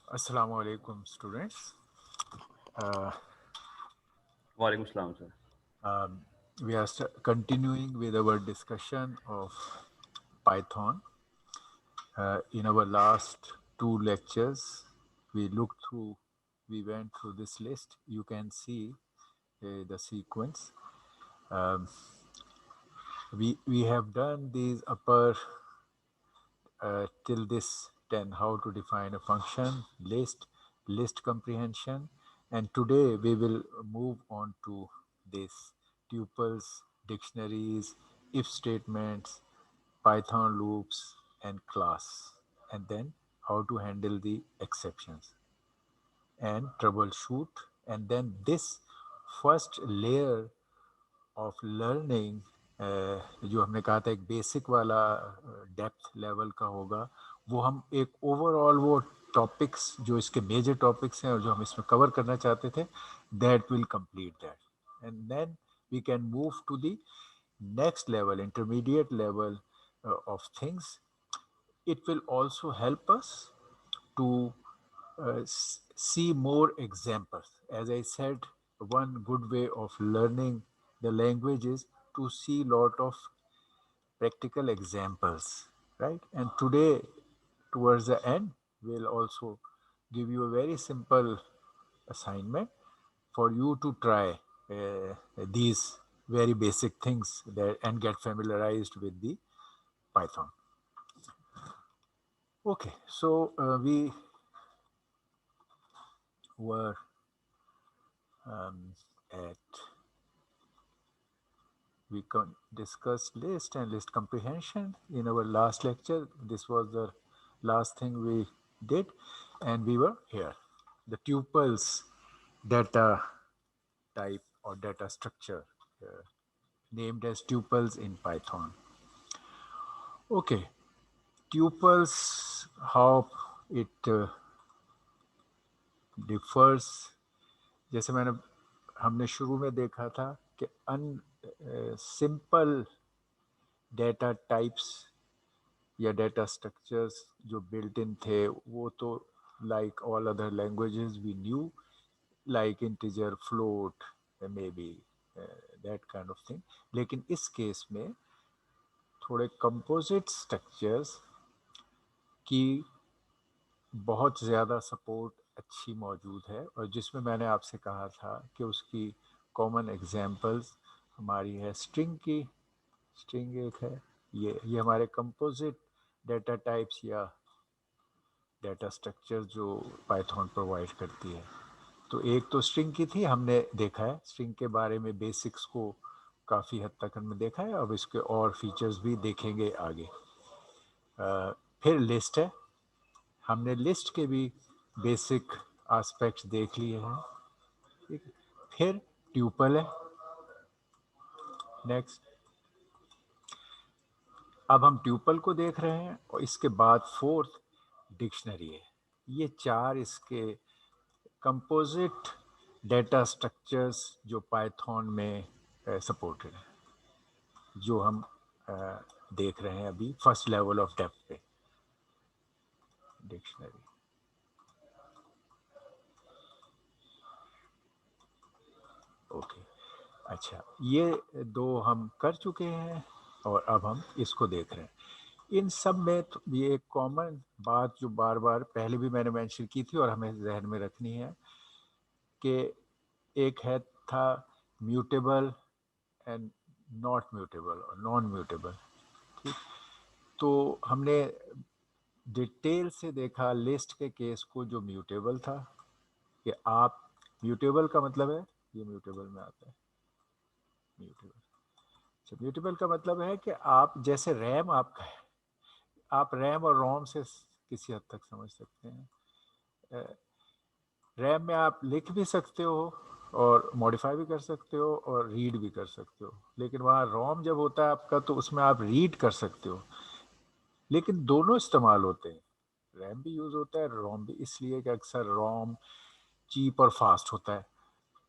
Assalamu alaikum, students. Uh, वालेकुम सलाम sir. um, we are continuing with our discussion of Python. In our last two lectures, we looked through, we went through this list. You can see the sequence. Um, we have done these upper till this 10, how to define a function, list comprehension, and today we will move on to this tuples, dictionaries, if statements, Python loops, and class, and then how to handle the exceptions and troubleshoot. And then this first layer of learning जो हमने कहा था एक basic वाला depth level का होगा, वो हम एक ओवरऑल वो टॉपिक्स जो इसके मेजर टॉपिक्स हैं और जो हम इसमें कवर करना चाहते थे, that will complete that and then we can move to the next level, intermediate level of things. It will also help us to see more examples. As I said, one good way of learning the language is to see lot of practical examples, right? And today, towards the end, we'll also give you a very simple assignment for you to try these very basic things that, and get familiarized with the Python. Okay, so we were at we discussed list and list comprehension in our last lecture. This was the last thing we did, and we were here. The tuples data type or data structure, uh, named as tuples in Python. Okay, tuples, how it differs. जैसे मैंने हमने शुरू में देखा था कि अन simple data types या डेटा स्ट्रक्चर्स जो बिल्ट इन थे वो तो like all other languages we knew, like integer, float, maybe that kind of thing. लेकिन इस केस में थोड़े कंपोजिट स्ट्रक्चर्स की बहुत ज़्यादा सपोर्ट अच्छी मौजूद है, और जिसमें मैंने आपसे कहा था कि उसकी कॉमन एग्जांपल्स हमारी है स्ट्रिंग की. स्ट्रिंग एक है, ये हमारे कंपोजिट डेटा टाइप्स या डेटा स्ट्रक्चर जो पाइथन प्रोवाइड करती है. तो एक तो स्ट्रिंग की थी, हमने देखा है स्ट्रिंग के बारे में, बेसिक्स को काफ़ी हद तक हमने देखा है. अब इसके और फीचर्स भी देखेंगे आगे. फिर लिस्ट है, हमने लिस्ट के भी बेसिक एस्पेक्ट्स देख लिए हैं. ठीक है. फिर ट्यूपल है नेक्स्ट. अब हम ट्यूपल को देख रहे हैं, और इसके बाद फोर्थ डिक्शनरी है. ये चार इसके कंपोजिट डेटा स्ट्रक्चर्स जो पाइथन में सपोर्टेड है, जो हम देख रहे हैं अभी फर्स्ट लेवल ऑफ डेप्थ पे. Dictionary, okay. अच्छा, ये दो हम कर चुके हैं और अब हम इसको देख रहे हैं. इन सब में तो ये एक कॉमन बात जो बार बार पहले भी मैंने मेंशन की थी और हमें जहन में रखनी है कि एक है था म्यूटेबल एंड नॉट म्यूटेबल और नॉन म्यूटेबल. ठीक. तो हमने डिटेल से देखा लिस्ट के केस को जो म्यूटेबल था, कि आप म्यूटेबल का मतलब है, ये म्यूटेबल में आता है. म्यूटेबल, अच्छा, म्यूटेबल का मतलब है कि आप जैसे रैम आपका है, आप रैम और रोम से किसी हद तक समझ सकते हैं. रैम में आप लिख भी सकते हो और मॉडिफाई भी कर सकते हो और रीड भी कर सकते हो, लेकिन वहाँ रोम जब होता है आपका तो उसमें आप रीड कर सकते हो, लेकिन दोनों इस्तेमाल होते हैं. रैम भी यूज़ होता है, रोम भी, इसलिए कि अक्सर रोम चीप और फास्ट होता है.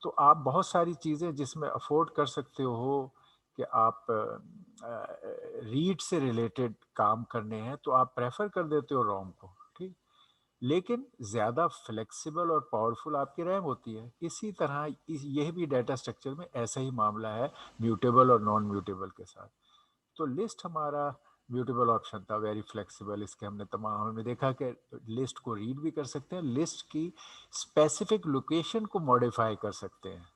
तो आप बहुत सारी चीज़ें जिसमें अफोर्ड कर सकते हो कि आप रीड से रिलेटेड काम करने हैं, तो आप प्रेफर कर देते हो रोम को. ठीक. लेकिन ज़्यादा फ्लेक्सिबल और पावरफुल आपकी रैम होती है। इसी तरह यह भी डाटा स्ट्रक्चर में ऐसा ही मामला है म्यूटेबल और नॉन म्यूटेबल के साथ। तो लिस्ट हमारा म्यूटेबल ऑप्शन था, वेरी फ्लेक्सिबल। इसके हमने तमाम हमने देखा कि लिस्ट को रीड भी कर सकते हैं, लिस्ट की स्पेसिफिक लोकेशन को मॉडिफाई कर सकते हैं।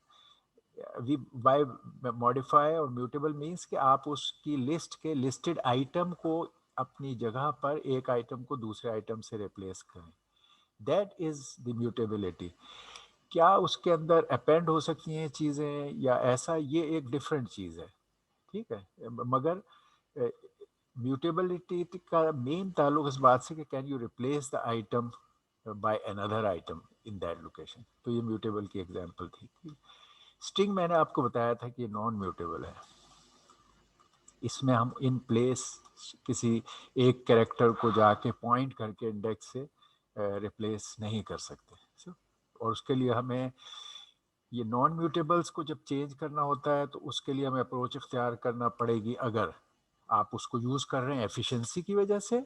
वी बाय मॉडिफाई और म्यूटेबल मीन्स कि आप उसकी लिस्ट के लिस्टेड आइटम को अपनी जगह पर एक आइटम को दूसरे आइटम से रिप्लेस करें। That is the mutability. क्या उसके अंदर अपेंड हो सकती हैं चीज़ें या ऐसा, ये एक डिफरेंट चीज़ है, ठीक है। मगर म्यूटेबिलिटी का मेन ताल्लुक इस बात से कि can you replace the item by another item in that location. तो ये म्यूटेबल की एग्जांपल थी। स्ट्रिंग मैंने आपको बताया था कि नॉन म्यूटेबल है। इसमें हम इन प्लेस किसी एक कैरेक्टर को जाके पॉइंट करके इंडेक्स से रिप्लेस नहीं कर सकते। और उसके लिए हमें ये नॉन म्यूटेबल्स को जब चेंज करना होता है तो उसके लिए हमें अप्रोच इख्तियार करना पड़ेगी। अगर आप उसको यूज़ कर रहे हैं एफिशिएंसी की वजह से,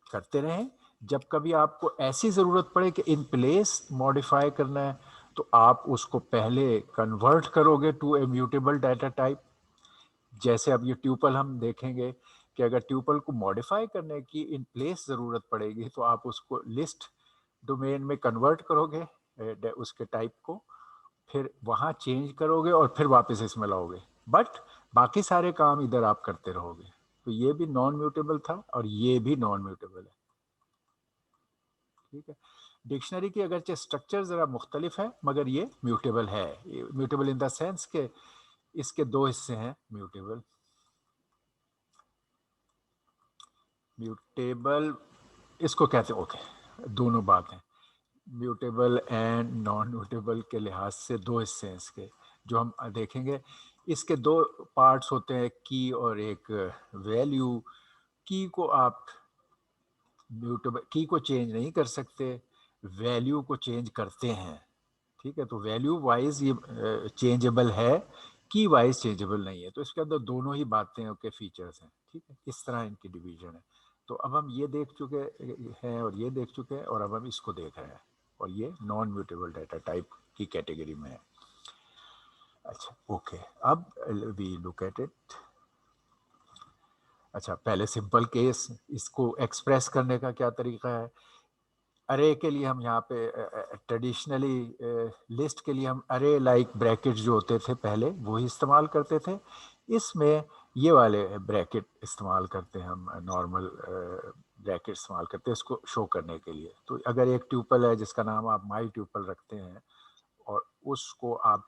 करते रहें। जब कभी आपको ऐसी ज़रूरत पड़े कि इन प्लेस मॉडिफाई करना है तो आप उसको पहले कन्वर्ट करोगे to a mutable data type. जैसे अब ये ट्यूपल हम देखेंगे कि अगर ट्यूपल को मॉडिफाई करने की इन प्लेस ज़रूरत पड़ेगी तो आप उसको लिस्ट डोमेन में कन्वर्ट करोगे उसके टाइप को, फिर वहाँ चेंज करोगे और फिर वापस इसमें लाओगे। बट बाकी सारे काम इधर आप करते रहोगे। तो ये भी नॉन म्यूटेबल था और ये भी नॉन म्यूटेबल है, ठीक है। डिक्शनरी की अगरचे स्ट्रक्चर ज़रा मुख्तलिफ है मगर ये म्यूटेबल है। म्यूटेबल इन द सेंस के इसके दो हिस्से हैं म्यूटेबल। म्यूटेबल इसको कहते हैं, ओके, दोनों बात है। म्यूटेबल एंड नॉन म्यूटेबल के लिहाज से दो हिस्से हैं इसके जो हम देखेंगे। इसके दो पार्ट्स होते हैं, की और एक वैल्यू। की को आप म्यूटेबल की को चेंज नहीं कर सकते, वैल्यू को चेंज करते हैं, ठीक है। तो वैल्यू वाइज ये चेंजेबल है, की वाइज चेंजेबल नहीं है। तो इसके अंदर दोनों ही बातें के फीचर्स हैं, ठीक है। इस तरह इनकी डिवीजन है। तो अब हम ये देख चुके हैं और ये देख चुके हैं और अब हम इसको देख रहे हैं और ये नॉन म्यूटेबल डाटा टाइप की कैटेगरी में है। अच्छा, ओके, अब वी लुक एट इट। अच्छा, पहले सिंपल केस, इसको एक्सप्रेस करने का क्या तरीका है। अरे के लिए हम यहाँ पे ट्रेडिशनली लिस्ट के लिए हम अरे लाइक ब्रैकेट जो होते थे पहले वही इस्तेमाल करते थे। इसमें ये वाले ब्रैकेट इस्तेमाल करते हैं हम, नॉर्मल ब्रैकेट इस्तेमाल करते हैं इसको शो करने के लिए। तो अगर एक ट्यूपल है जिसका नाम आप माई ट्यूपल रखते हैं और उसको आप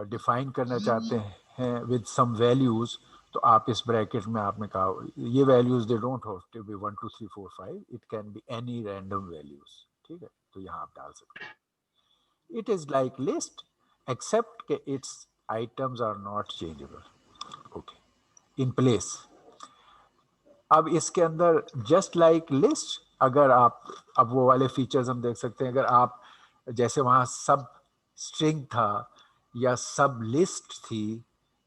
डिफाइन करना चाहते हैं विद सम वैल्यूज, तो आप इस ब्रैकेट में आपने कहा ये values they don't have to be 1 2 3 4 5, it can be any random values, ठीक है। तो यहाँ आप डाल सकते हैं it is like list except के its items are not changeable, okay, in place. अब इसके अंदर जस्ट लाइक लिस्ट, अगर आप अब वो वाले फीचर्स हम देख सकते हैं। अगर आप जैसे वहाँ सब स्ट्रिंग था या सब लिस्ट थी,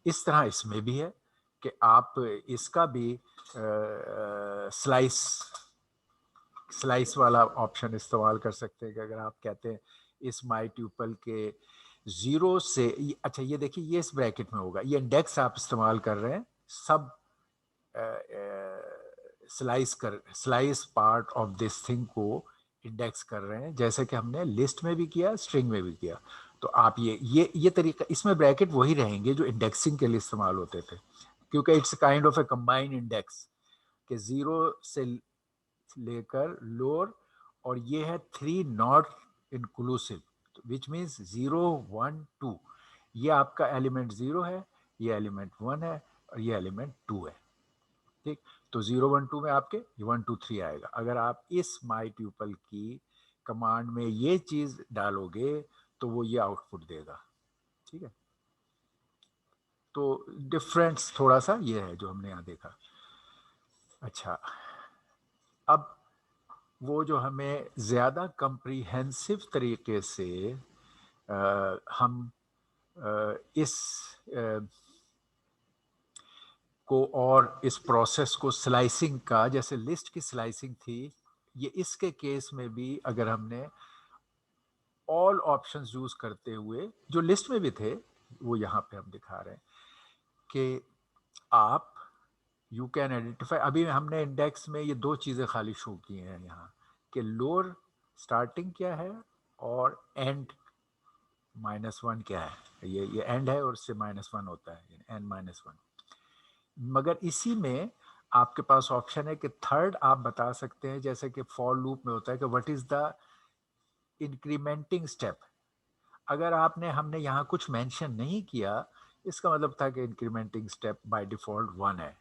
इस तरह इसमें भी है कि आप इसका भी स्लाइस स्लाइस वाला ऑप्शन इस्तेमाल कर सकते हैं कि अगर आप कहते हैं इस माई ट्यूपल के ज़ीरो से, अच्छा ये देखिए ये इस ब्रैकेट में होगा, ये इंडेक्स आप इस्तेमाल कर रहे हैं सब slice part of this thing को इंडेक्स कर रहे हैं, जैसे कि हमने लिस्ट में भी किया स्ट्रिंग में भी किया। तो आप ये तरीका, इसमें ब्रैकेट वही रहेंगे जो इंडेक्सिंग के लिए इस्तेमाल होते थे, क्योंकि it's kind of A combined index कि ज़ीरो से लेकर लोअर, और ये है three not inclusive, which means 0 1 2। ये आपका एलिमेंट 0 है, ये एलिमेंट 1 है और ये एलिमेंट 2 है, ठीक। तो 0 1 2 में आपके 1 2 3 आएगा। अगर आप इस माई ट्यूपल की कमांड में ये चीज डालोगे तो वो ये आउटपुट देगा, ठीक है। तो डिफरेंस थोड़ा सा ये है जो हमने यहाँ देखा। अच्छा, अब वो जो हमें ज़्यादा कंप्रीहेंसिव तरीके से हम इस को और इस प्रोसेस को स्लाइसिंग का, जैसे लिस्ट की स्लाइसिंग थी ये इसके केस में भी अगर हमने ऑल ऑप्शंस यूज करते हुए जो लिस्ट में भी थे वो यहाँ पे हम दिखा रहे हैं कि आप यू कैन आइडेंटिफाई। अभी हमने इंडेक्स में ये दो चीज़ें खाली शो की हैं यहाँ कि लोअर स्टार्टिंग क्या है और एंड -1 क्या है। ये एंड है और इससे -1 होता है, एंड -1। मगर इसी में आपके पास ऑप्शन है कि थर्ड आप बता सकते हैं, जैसे कि फॉर लूप में होता है कि what is the incriminating step. अगर आपने हमने यहाँ कुछ मेंशन नहीं किया, इसका मतलब था कि इंक्रीमेंटिंग स्टेप बाय डिफॉल्ट 1 है,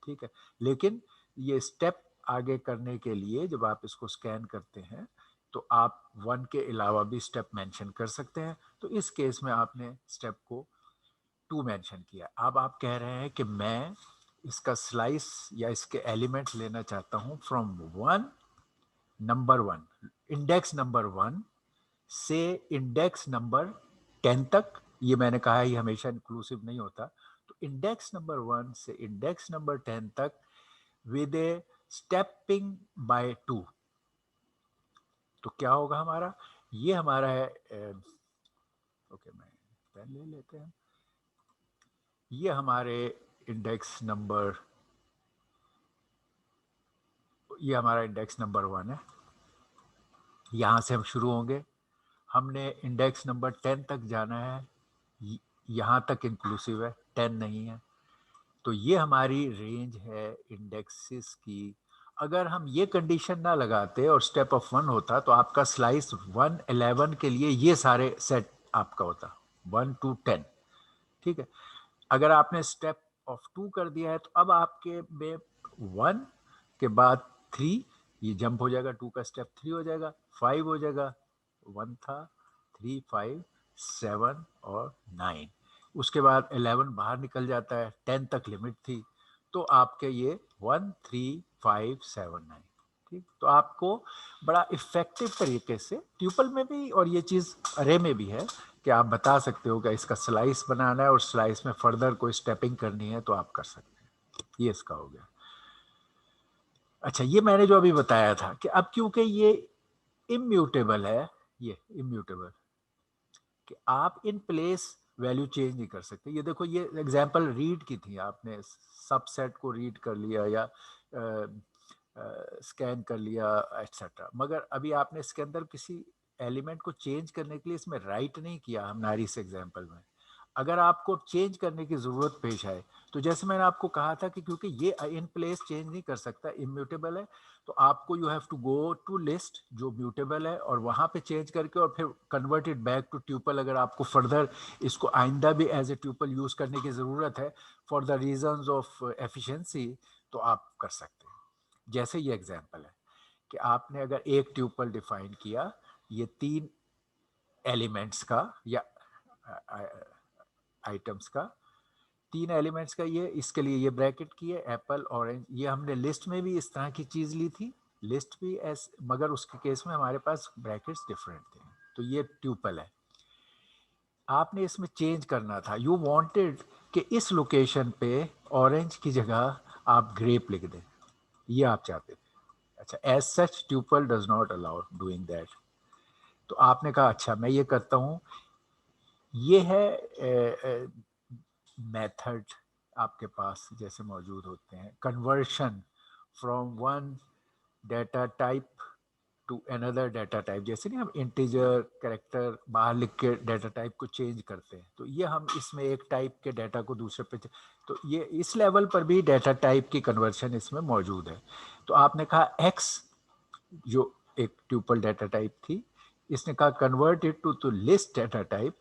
ठीक है। लेकिन ये स्टेप आगे करने के लिए जब आप इसको स्कैन करते हैं तो आप 1 के अलावा भी स्टेप मेंशन कर सकते हैं। तो इस केस में आपने स्टेप को 2 मेंशन किया। अब आप कह रहे हैं कि मैं इसका स्लाइस या इसके एलिमेंट्स लेना चाहता हूं फ्रॉम 1, नंबर 1, इंडेक्स नंबर 1 से इंडेक्स नंबर 10 तक। ये मैंने कहा ये हमेशा इंक्लूसिव नहीं होता। तो इंडेक्स नंबर 1 से इंडेक्स नंबर 10 तक विद ए स्टेपिंग बाय 2। तो क्या होगा हमारा, ये हमारा है ओके, मैं पेन ले लेते हैं। ये हमारे इंडेक्स नंबर, ये हमारा इंडेक्स नंबर 1 है। यहाँ से हम शुरू होंगे। हमने इंडेक्स नंबर 10 तक जाना है। यहाँ तक इंक्लूसिव है, 10 नहीं है। तो ये हमारी रेंज है इंडेक्सेस की। अगर हम ये कंडीशन ना लगाते और स्टेप ऑफ 1 होता तो आपका स्लाइस 111 के लिए ये सारे सेट आपका होता, 1 to 10, ठीक है। अगर आपने स्टेप ऑफ 2 कर दिया है तो अब आपके में 1 के बाद 3, ये जंप हो जाएगा, 2 का स्टेप 3 हो जाएगा, 5 हो जाएगा, 1 था, 3, 5, 7 और 9। उसके बाद 11 बाहर निकल जाता है, 10 तक लिमिट थी। तो आपके ये 1, 3, 5, 7, 9, ठीक। तो आपको बड़ा इफेक्टिव तरीके से ट्यूपल में भी और ये चीज़ अरे में भी है कि आप बता सकते हो कि इसका स्लाइस बनाना है और स्लाइस में फर्दर कोई स्टेपिंग करनी है तो आप कर सकते हैं। ये इसका हो गया। अच्छा, ये मैंने जो अभी बताया था कि अब क्योंकि ये इम्यूटेबल है, ये इम्यूटेबल कि आप इन प्लेस वैल्यू चेंज नहीं कर सकते। ये देखो, ये एग्जांपल रीड की थी, आपने सबसेट को रीड कर लिया या स्कैन कर लिया एटसेट्रा, मगर अभी आपने इसके अंदर किसी एलिमेंट को चेंज करने के लिए इसमें राइट नहीं किया हमारी इस एग्जांपल में। अगर आपको चेंज करने की ज़रूरत पेश आए तो जैसे मैंने आपको कहा था कि क्योंकि ये इन प्लेस चेंज नहीं कर सकता, इम्यूटेबल है, तो आपको you have to go to list जो म्यूटेबल है और वहाँ पे चेंज करके और फिर convert it back to tuple. अगर आपको फर्दर इसको आइंदा भी एज ए ट्यूपल यूज़ करने की ज़रूरत है for the reasons of efficiency, तो आप कर सकते हैं। जैसे ये एग्जांपल है कि आपने अगर एक ट्यूपल डिफाइन किया, ये 3 एलिमेंट्स का या आइटम्स का, 3 एलिमेंट्स का, ये इसके लिए ये ब्रैकेट की है एप्पल ऑरेंज। ये हमने लिस्ट में भी इस तरह की चीज़ ली थी, लिस्ट भी एस, मगर उसके केस में हमारे पास ब्रैकेट्स डिफरेंट थे। तो ये ट्यूपल है। आपने इसमें चेंज करना था, यू वांटेड कि इस लोकेशन पे ऑरेंज की जगह आप ग्रेप लिख दें, ये आप चाहते थे। अच्छा, as such tuple does not allow doing that. तो आपने कहा अच्छा मैं ये करता हूँ। ये है मेथड आपके पास जैसे मौजूद होते हैं, conversion from one data type two another data type. जैसे नहीं हम इंटीजर कैरेक्टर बाहर लिख के डाटा टाइप को चेंज करते हैं, तो ये हम इसमें एक टाइप के डाटा को दूसरे पे, तो ये इस लेवल पर भी डाटा टाइप की कन्वर्शन इसमें मौजूद है। तो आपने कहा एक्स जो एक ट्यूपल डाटा टाइप थी, इसने कहा convert it to list data type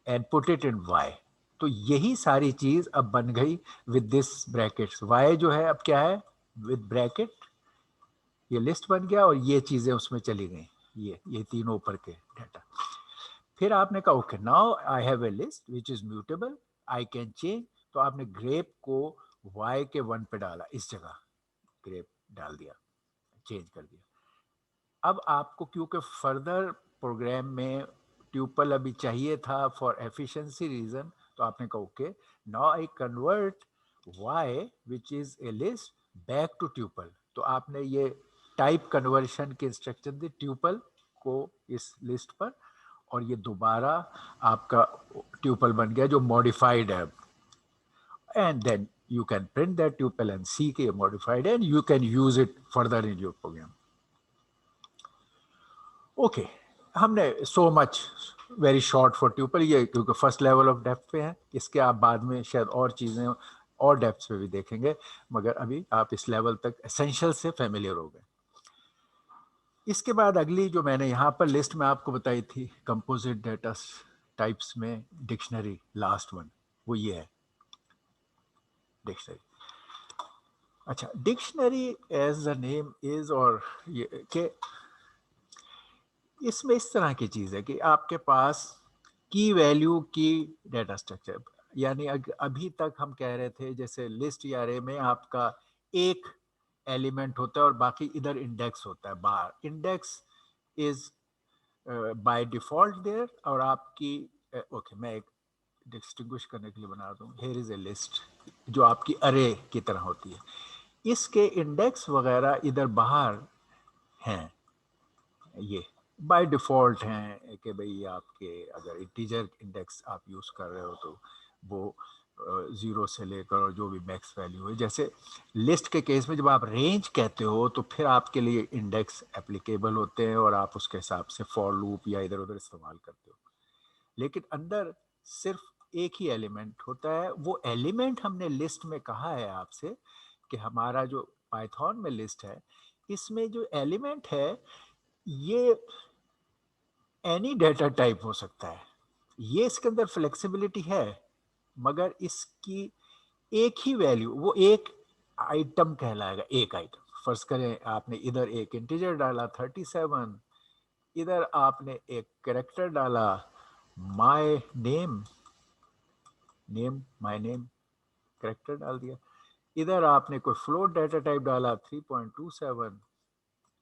and put it in y. तो यही सारी चीज अब बन गई विद दिस ब्रैकेट्स। वाई जो है अब क्या है, विद ब्रैकेट ये लिस्ट बन गया और ये चीजें उसमें चली गई, ये तीनों ऊपर के डाटा। फिर आपने कहा okay now I have a list which is mutable, I can change. तो आपने ग्रेप को वाई के 1 पे डाला, इस जगह ग्रेप डाल दिया, चेंज कर दिया। अब आपको क्योंकि फर्दर प्रोग्राम में ट्यूपल अभी चाहिए था फॉर एफिशिएंसी रीजन, तो आपने कहा okay now I convert y which is a list back to tuple. तो आपने ये टाइप कन्वर्शन के इंस्ट्रक्शन दी ट्यूपल को इस लिस्ट पर, और ये दोबारा आपका ट्यूपल बन गया जो मॉडिफाइड है, and then you can print that tuple and see के modified and you can use it further in your program. Okay, हमने so much very short for tuple, ये क्योंकि फर्स्ट लेवल ऑफ डेप्थ पे है, इसके आप बाद में शायद और चीज़ें और डेप्थ पे भी देखेंगे, मगर अभी आप इस लेवल तक एसेंशियल से फेमिलियर हो गए। इसके बाद अगली जो मैंने यहाँ पर लिस्ट में आपको बताई थी कंपोजिट डेटा टाइप्स में डिक्शनरी, लास्ट वन वो ये है डिक्शनरी। अच्छा, dictionary as the name is, और ये कि इसमें इस तरह की चीज़ है कि आपके पास की वैल्यू की डेटा स्ट्रक्चर, यानी अभी तक हम कह रहे थे जैसे लिस्ट या अरे में आपका एक एलिमेंट होता है और बाकी इधर इंडेक्स होता है बाहर, index is by default there, और आपकी ओके मैं एक डिस्टिंग्विश करने के लिए बना दूं, हियर इज ए लिस्ट जो आपकी अरे की तरह होती है, इसके इंडेक्स वगैरह इधर बाहर हैं, ये बाय डिफ़ॉल्ट हैं कि भाई आपके अगर इंटीजर इंडेक्स आप यूज़ कर रहे हो तो वो 0 से लेकर और जो भी मैक्स वैल्यू है, जैसे लिस्ट के केस में जब आप रेंज कहते हो तो फिर आपके लिए इंडेक्स एप्लीकेबल होते हैं और आप उसके हिसाब से फॉर लूप या इधर उधर इस्तेमाल करते हो, लेकिन अंदर सिर्फ एक ही एलिमेंट होता है। वो एलिमेंट हमने लिस्ट में कहा है आपसे कि हमारा जो पाइथन में लिस्ट है इसमें जो एलिमेंट है ये एनी डेटा टाइप हो सकता है, ये इसके अंदर फ्लेक्सिबिलिटी है, मगर इसकी एक ही वैल्यू, वो एक आइटम कहलाएगा, एक आइटम। फर्ज करें आपने इधर एक इंटीजर डाला 37, इधर आपने एक कैरेक्टर डाला my name, name my name character डाल दिया, इधर आपने कोई फ्लोट डाटा टाइप डाला 3.27,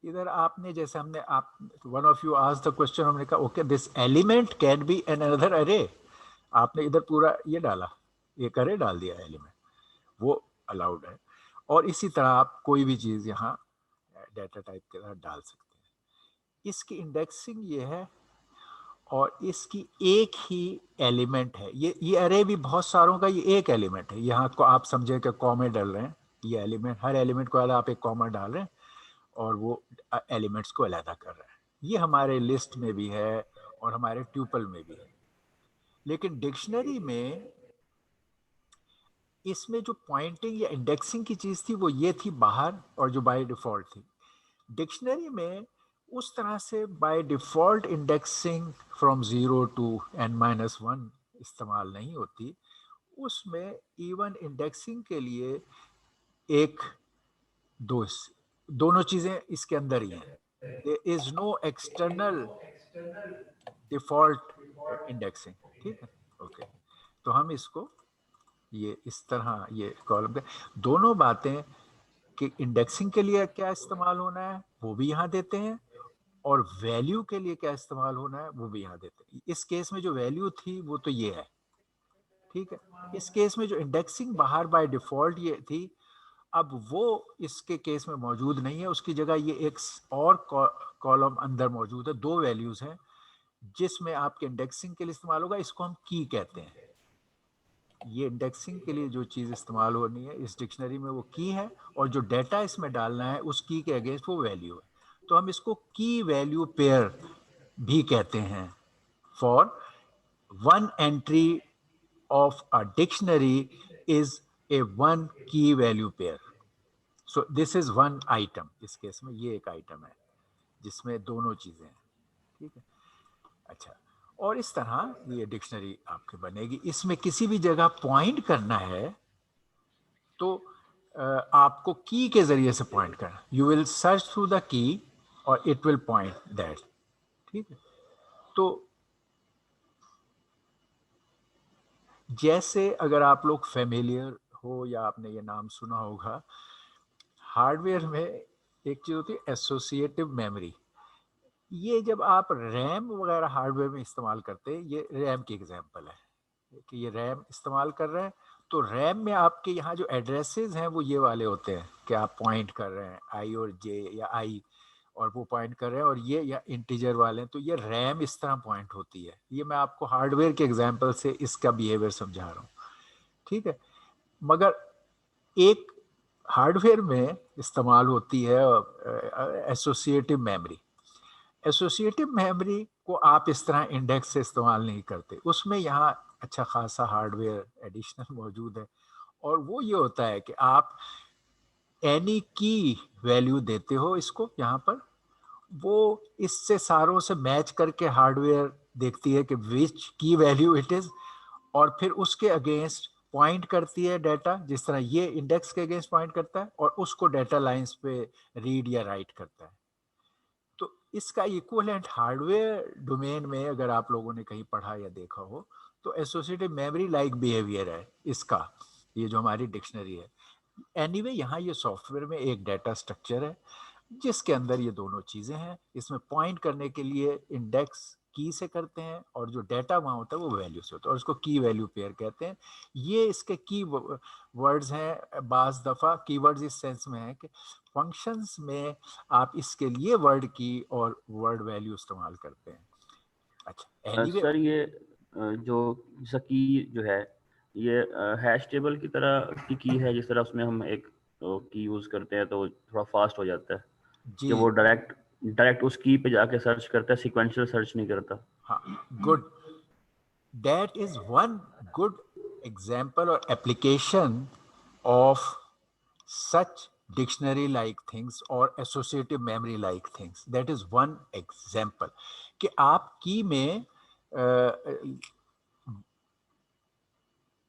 इधर आपने जैसे हमने आप वन ऑफ यू आज द क्वेश्चन, हमने कहा okay this element can be an another अरे, आपने इधर पूरा ये डाला, एक अरे डाल दिया एलिमेंट, वो अलाउड है। और इसी तरह आप कोई भी चीज़ यहाँ डाटा टाइप के साथ डाल सकते हैं। इसकी इंडेक्सिंग ये है और इसकी एक ही एलिमेंट है, ये अरे भी बहुत सारों का ये एक एलिमेंट है, यहाँ को आप समझे कि कॉमे डाल रहे हैं, ये एलिमेंट हर एलिमेंट को आप एक कॉमा डाल रहे हैं और वो एलिमेंट्स को अलहदा कर रहा है। ये हमारे लिस्ट में भी है और हमारे ट्यूपल में भी है, लेकिन डिक्शनरी में इसमें जो पॉइंटिंग या इंडेक्सिंग की चीज़ थी वो ये थी बाहर, और जो बाय डिफ़ॉल्ट थी डिक्शनरी में उस तरह से by default indexing from 0 to n-1 इस्तेमाल नहीं होती, उसमें इवन इंडेक्सिंग के लिए एक दो दोनों चीज़ें इसके अंदर ही हैं, there is no external default indexing, ठीक है ओके। तो हम इसको ये इस तरह ये कॉलम पे दोनों बातें कि इंडेक्सिंग के लिए क्या इस्तेमाल होना है वो भी यहाँ देते हैं, और वैल्यू के लिए क्या इस्तेमाल होना है वो भी यहाँ देते हैं। इस केस में जो वैल्यू थी वो तो ये है, ठीक है। इस केस में जो इंडेक्सिंग बाहर बाय डिफ़ॉल्ट ये थी, अब वो इसके केस में मौजूद नहीं है, उसकी जगह ये एक और कॉलम अंदर मौजूद है, दो वैल्यूज़ हैं जिसमें आपके इंडेक्सिंग के लिए इस्तेमाल होगा, इसको हम की कहते हैं। ये इंडेक्सिंग के लिए जो चीज़ इस्तेमाल होनी है इस डिक्शनरी में वो की है, और जो डाटा इसमें डालना है उस की के अगेंस्ट वो वैल्यू है, तो हम इसको की वैल्यू पेयर भी कहते हैं। For one entry of a dictionary is a one key value pair, so this is one item, इस केस में ये एक आइटम है जिसमें दोनों चीज़ें हैं, ठीक है। अच्छा, और इस तरह ये डिक्शनरी आपके बनेगी, इसमें किसी भी जगह पॉइंट करना है तो आपको की के जरिए से पॉइंट करना, you will search through the key और इट विल पॉइंट दैट, ठीक है। तो जैसे अगर आप लोग फेमिलियर हो या आपने ये नाम सुना होगा, हार्डवेयर में एक चीज़ होती है एसोसिएटिव मेमोरी, ये जब आप रैम वगैरह हार्डवेयर में इस्तेमाल करते हैं, ये रैम की एग्जांपल है कि ये रैम इस्तेमाल कर रहे हैं तो रैम में आपके यहाँ जो एड्रेसेस हैं वो ये वाले होते हैं कि आप पॉइंट कर रहे हैं आई और जे या आई, और वो पॉइंट कर रहे हैं, और ये या इंटीजर वाले हैं, तो ये रैम इस तरह पॉइंट होती है। ये मैं आपको हार्डवेयर के एग्जांपल से इसका बिहेवियर समझा रहा हूँ, ठीक है। मगर एक हार्डवेयर में इस्तेमाल होती है एसोसिएटिव मेमोरी। एसोसिएटिव मेमोरी को आप इस तरह इंडेक्स से इस्तेमाल नहीं करते, उसमें यहाँ अच्छा खासा हार्डवेयर एडिशनल मौजूद है, और वो ये होता है कि आप एनी की वैल्यू देते हो इसको यहाँ पर, वो इससे सारों से मैच करके हार्डवेयर देखती है कि विच की वैल्यू इट इज, और फिर उसके अगेंस्ट पॉइंट करती है डाटा, जिस तरह ये इंडेक्स के अगेंस्ट पॉइंट करता है, और उसको डाटा लाइंस पे रीड या राइट करता है। तो इसका इक्विवेलेंट हार्डवेयर डोमेन में अगर आप लोगों ने कहीं पढ़ा या देखा हो, तो एसोसिएटिव मेमोरी लाइक बिहेवियर है इसका, ये जो हमारी डिक्शनरी है। एनीवे यहाँ ये सॉफ्टवेयर में एक डाटा स्ट्रक्चर है जिसके अंदर ये दोनों चीज़ें हैं। इसमें पॉइंट करने के लिए इंडेक्स की से करते हैं, और जो डाटा वहाँ होता है वो वैल्यू से होता है, और इसको की वैल्यू पेयर कहते हैं। ये इसके की वर्ड्स हैं। बाज़ दफ़ा कीवर्ड्स इस सेंस में है कि फंक्शंस में आप इसके लिए वर्ड की और वर्ड वैल्यू इस्तेमाल करते हैं। अच्छा, एनीवे सर ये जो जैसा की जो है ये हैश टेबल की तरह की है, जिस तरह उसमें हम एक की यूज करते हैं तो थोड़ा फास्ट हो जाता है जी, कि वो डायरेक्ट डायरेक्ट उस की पे जाके सर्च करता है, सीक्वेंशियल सर्च नहीं करता। हाँ, good. That is one good example or application of such dictionary like things or associative memory like things. That is one example कि आप की में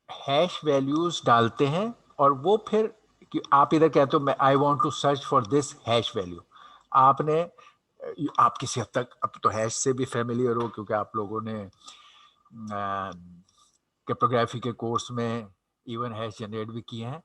हैश वैल्यूज डालते हैं, और वो फिर कि आप इधर कहते हो मैं I want to search for this hash value. आपने आप किसी हद तक अब तो हैश से भी फेमिलियर हो, क्योंकि आप लोगों ने क्रिप्टोग्राफी के कोर्स में इवन हैश जनरेट भी किए हैं।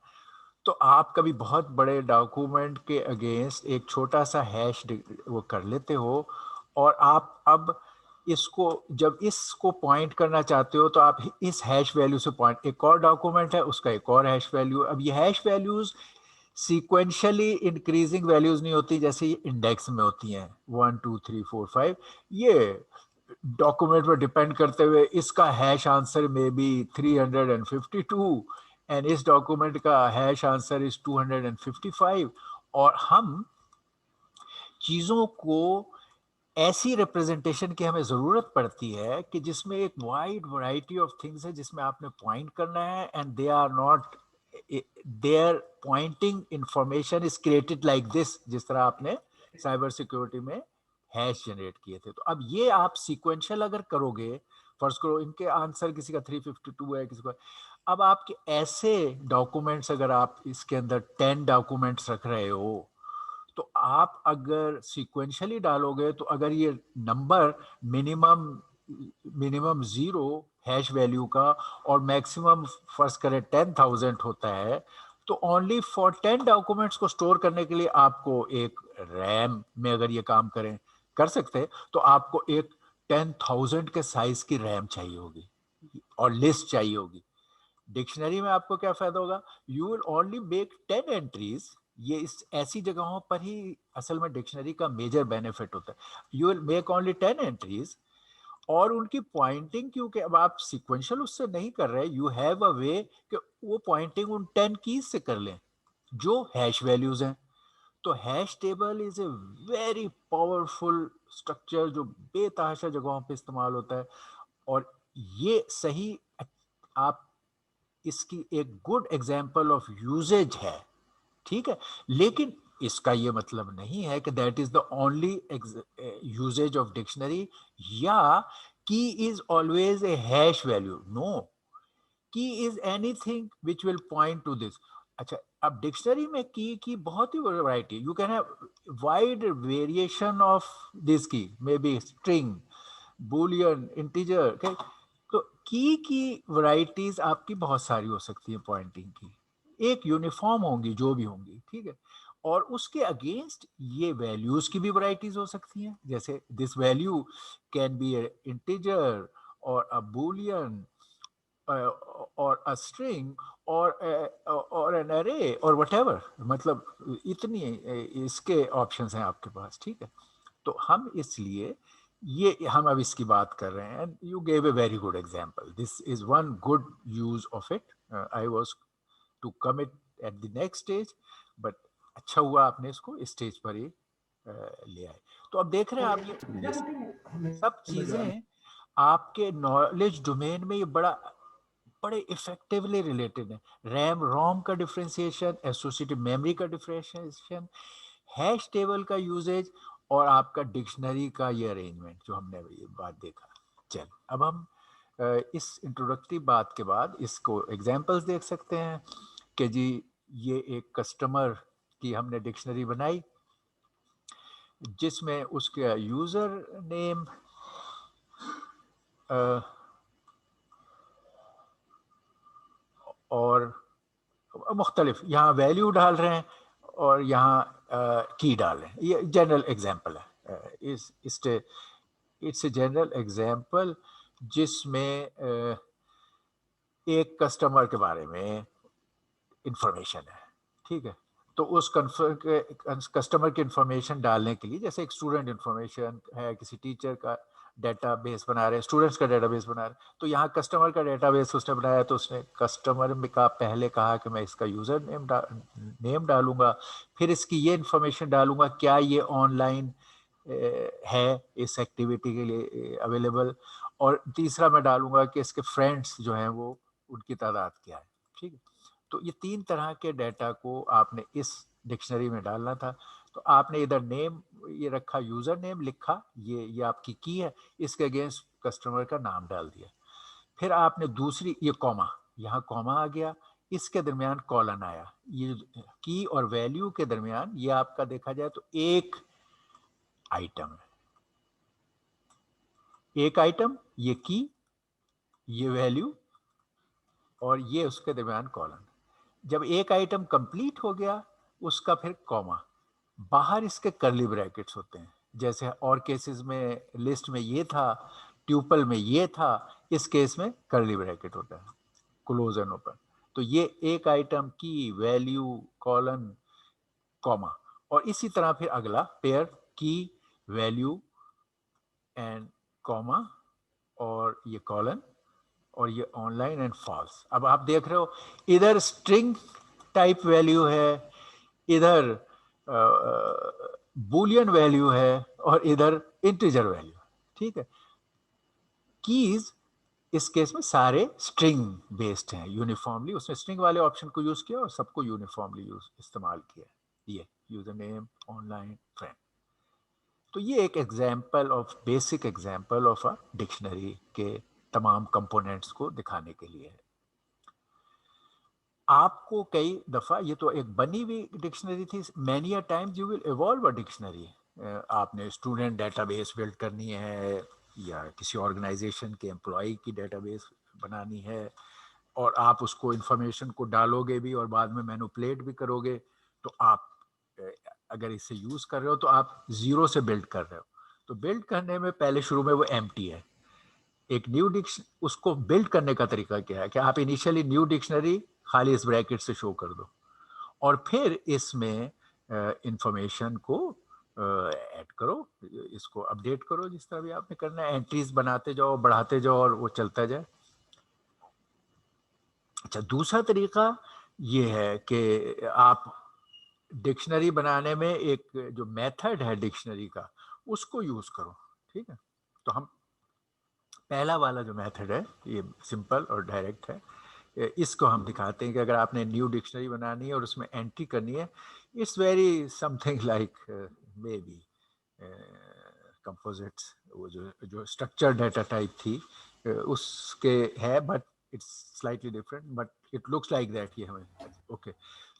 तो आप कभी बहुत बड़े डॉक्यूमेंट के अगेंस्ट एक छोटा सा हैश वो कर लेते हो, और आप अब इसको जब इसको पॉइंट करना चाहते हो तो आप इस हैश वैल्यू से पॉइंट, एक और डॉक्यूमेंट है उसका एक और हैश वैल्यू। अब ये hash values sequentially increasing values नहीं होती जैसे ये इंडेक्स में होती हैं 1 2 3 4 5। ये डॉक्यूमेंट पर डिपेंड करते हुए इसका हैश आंसर में बी 352, एंड इस डॉक्यूमेंट का हैश आंसर इज 255। और हम चीज़ों को ऐसी रिप्रेजेंटेशन की हमें ज़रूरत पड़ती है कि जिसमें एक वाइड वैरायटी ऑफ थिंग्स है जिसमें आपने पॉइंट करना है, and they are not there pointing information is created like this, जिस तरह आपने साइबर सिक्योरिटी में हैश जनरेट किए थे। तो अब ये आप सीक्वेंशियल अगर करोगे, फर्स्ट करो इनके आंसर किसी का 352 है, किसी का, अब आपके ऐसे डॉक्यूमेंट्स अगर आप इसके अंदर 10 डॉक्यूमेंट्स रख रहे हो, तो आप अगर सीक्वेंशियली डालोगे तो अगर ये number minimum minimum 0 hash value का और मैक्सिमम फर्ज करें 10,000 होता है, तो ओनली फॉर 10 डॉक्यूमेंट्स को स्टोर करने के लिए आपको एक रैम में अगर ये काम करें कर सकते हैं, तो आपको एक 10,000 के साइज की रैम चाहिए होगी और लिस्ट चाहिए होगी। डिक्शनरी में आपको क्या फायदा होगा, you will only make 10 entries. ये इस ऐसी जगहों पर ही असल में डिक्शनरी का मेजर बेनिफिट होता है। You will make only 10 entries, और उनकी पॉइंटिंग क्योंकि अब आप सिक्वेंशियल उससे नहीं कर रहे, यू हैव अ वे कि वो पॉइंटिंग उन 10 कीज से कर लें जो हैश वैल्यूज हैं। तो hash table is a very powerful structure जो बेतहाशा जगहों पे इस्तेमाल होता है, और ये सही आप इसकी एक गुड एग्जाम्पल ऑफ यूजेज है, ठीक है। लेकिन इसका ये मतलब नहीं है कि that is the only usages of dictionary, या key is always a hash value. No, key is anything which will point to this. अच्छा, अब डिक्शनरी में की बहुत ही variety, you can have wide variation of this key, may be string, boolean, integer. तो key varieties आपकी बहुत सारी हो सकती है पॉइंटिंग की, एक यूनिफॉर्म होंगी जो भी होंगी, ठीक है। और उसके अगेंस्ट ये वैल्यूज की भी वैरायटीज हो सकती हैं, जैसे this value can be integer और अ बुलियन और अ स्ट्रिंग और एन अरे और व्हाटएवर, मतलब इतनी इसके ऑप्शंस हैं आपके पास, ठीक है। तो हम इसलिए ये हम अब इसकी बात कर रहे हैं। You gave a very good example, this is one good use of it. I was to come it at the next stage, but अच्छा हुआ आपने इसको इस स्टेज पर ही ले आए। तो अब देख रहे हैं आप ये सब चीजें आपके नॉलेज डोमेन में ये बड़े इफेक्टिवली रिलेटेड है। रैम रोम का डिफरेंशिएशन, एसोसिएटिव मेमोरी का डिफरेंशिएशन, हैश टेबल का यूजेज, और आपका डिक्शनरी का ये अरेंजमेंट जो हमने ये बात देखा। चल अब हम इस इंट्रोडक्टरी बात के बाद इसको एग्जांपल्स देख सकते हैं कि जी ये एक कस्टमर की हमने डिक्शनरी बनाई जिसमें उसका यूजर नेम और मुख्तलिफ यहाँ वैल्यू डाल रहे हैं और यहाँ की डाल रहे हैं। ये जनरल एग्जांपल है। इट्स ए जनरल एग्जांपल जिसमें एक कस्टमर के बारे में इंफॉर्मेशन है, ठीक है। तो उस कस्टमर की इंफॉर्मेशन डालने के लिए, जैसे एक स्टूडेंट इंफॉर्मेशन है, किसी टीचर का डेटाबेस बना रहे हैं, स्टूडेंट्स का डेटाबेस बना रहे हैं, तो यहाँ कस्टमर का डेटाबेस उसने बनाया, तो उसने कस्टमर में का पहले कहा कि मैं इसका यूज़र नेम डालूंगा, फिर इसकी ये इंफॉर्मेशन डालूंगा क्या ये ऑनलाइन है इस एक्टिविटी के लिए अवेलेबल, और तीसरा मैं डालूंगा कि इसके फ्रेंड्स जो हैं वो उनकी तादाद क्या है, ठीक है। तो ये तीन तरह के डेटा को आपने इस डिक्शनरी में डालना था। तो आपने इधर नेम ये रखा, यूजर नेम लिखा, ये आपकी की है, इसके अगेंस्ट कस्टमर का नाम डाल दिया। फिर आपने दूसरी ये कॉमा, यहाँ कॉमा आ गया, इसके दरमियान कॉलन आया, ये की और वैल्यू के दरमियान ये आपका देखा जाए तो एक आइटम है, एक आइटम, ये की, ये वैल्यू, और ये उसके दरमियान कॉलन। जब एक आइटम कंप्लीट हो गया उसका फिर कॉमा, बाहर इसके कर्ली ब्रैकेट्स होते हैं, जैसे और केसेस में लिस्ट में ये था, ट्यूपल में ये था, इस केस में कर्ली ब्रैकेट होता है, क्लोज एंड ओपन। तो ये एक आइटम की वैल्यू कॉलन कॉमा, और इसी तरह फिर अगला पेयर की वैल्यू एंड कॉमा, और ये कॉलन, और ये ऑनलाइन एंड फॉल्स। अब आप देख रहे हो इधर स्ट्रिंग टाइप वैल्यू है, इधर बूलियन वैल्यू है, और इधर इंटीजर वैल्यू, ठीक है। कीज इस केस में सारे स्ट्रिंग बेस्ड हैं, यूनिफॉर्मली उसने स्ट्रिंग वाले ऑप्शन को यूज किया और सबको यूनिफॉर्मली यूज इस्तेमाल किया। ये यूजर नेम, ऑनलाइन, फ्रेंड। तो ये एक example of, basic example of a dictionary के तमाम कंपोनेंट्स को दिखाने के लिए है। आपको कई दफ़ा, ये तो एक बनी हुई डिक्शनरी थी, many a times you will evolve a dictionary. आपने स्टूडेंट डेटाबेस बिल्ड करनी है या किसी ऑर्गेनाइजेशन के एम्प्लॉय की डेटाबेस बनानी है, और आप उसको इंफॉर्मेशन को डालोगे भी और बाद में मैनिपुलेट भी करोगे, तो आप अगर इसे यूज़ कर रहे हो तो आप ज़ीरो से बिल्ड कर रहे हो। तो बिल्ड करने में पहले शुरू में वो एम्प्टी है। एक न्यू डिक्शन उसको बिल्ड करने का तरीका क्या है कि आप इनिशियली न्यू डिक्शनरी खाली इस ब्रैकेट से शो कर दो, और फिर इसमें इंफॉर्मेशन को ऐड करो, इसको अपडेट करो, जिस तरह भी आपने करना है, एंट्रीज बनाते जाओ, बढ़ाते जाओ, और वो चलता जाए। अच्छा, दूसरा तरीका ये है कि आप डिक्शनरी बनाने में एक जो मेथड है डिक्शनरी का उसको यूज करो, ठीक है। तो हम पहला वाला जो मेथड है ये सिंपल और डायरेक्ट है, इसको हम दिखाते हैं कि अगर आपने न्यू डिक्शनरी बनानी है और उसमें एंट्री करनी है, it's very something like may be composites, वो जो स्ट्रक्चर डाटा टाइप थी उसके है, but it's slightly different, but it looks like that. ये हमें ओके।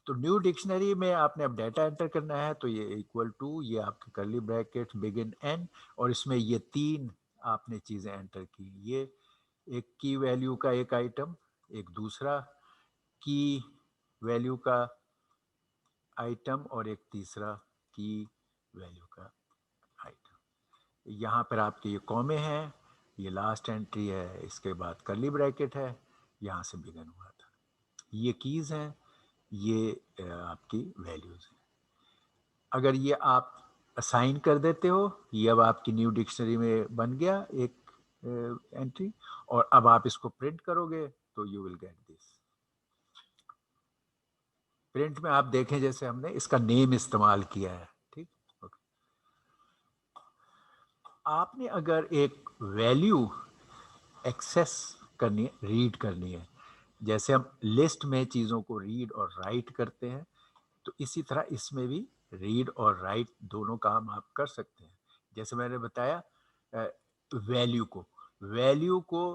तो न्यू डिक्शनरी में आपने अब डाटा एंटर करना है, तो ये इक्वल टू, ये आपके कर्ली ब्रैकेट बिगिन एंड, और इसमें ये तीन आपने चीज़ें एंटर की, ये एक की वैल्यू का एक आइटम, एक दूसरा की वैल्यू का आइटम, और एक तीसरा की वैल्यू का आइटम। यहाँ पर आपके ये कॉमे हैं, ये लास्ट एंट्री है, इसके बाद कर्ली ब्रैकेट है, यहाँ से बिगन हुआ था। ये कीज़ हैं, ये आपकी वैल्यूज़ हैं। अगर ये आप असाइन कर देते हो, ये अब आपकी न्यू डिक्शनरी में बन गया एक एंट्री, और अब आप इसको प्रिंट करोगे तो you will get this. Print में आप देखें जैसे हमने इसका नेम इस्तेमाल किया है, ठीक। ओके। आपने अगर एक वैल्यू एक्सेस करनी है, रीड करनी है, जैसे हम लिस्ट में चीज़ों को रीड और राइट करते हैं, तो इसी तरह इसमें भी रीड और राइट दोनों काम आप कर सकते हैं। जैसे मैंने बताया वैल्यू को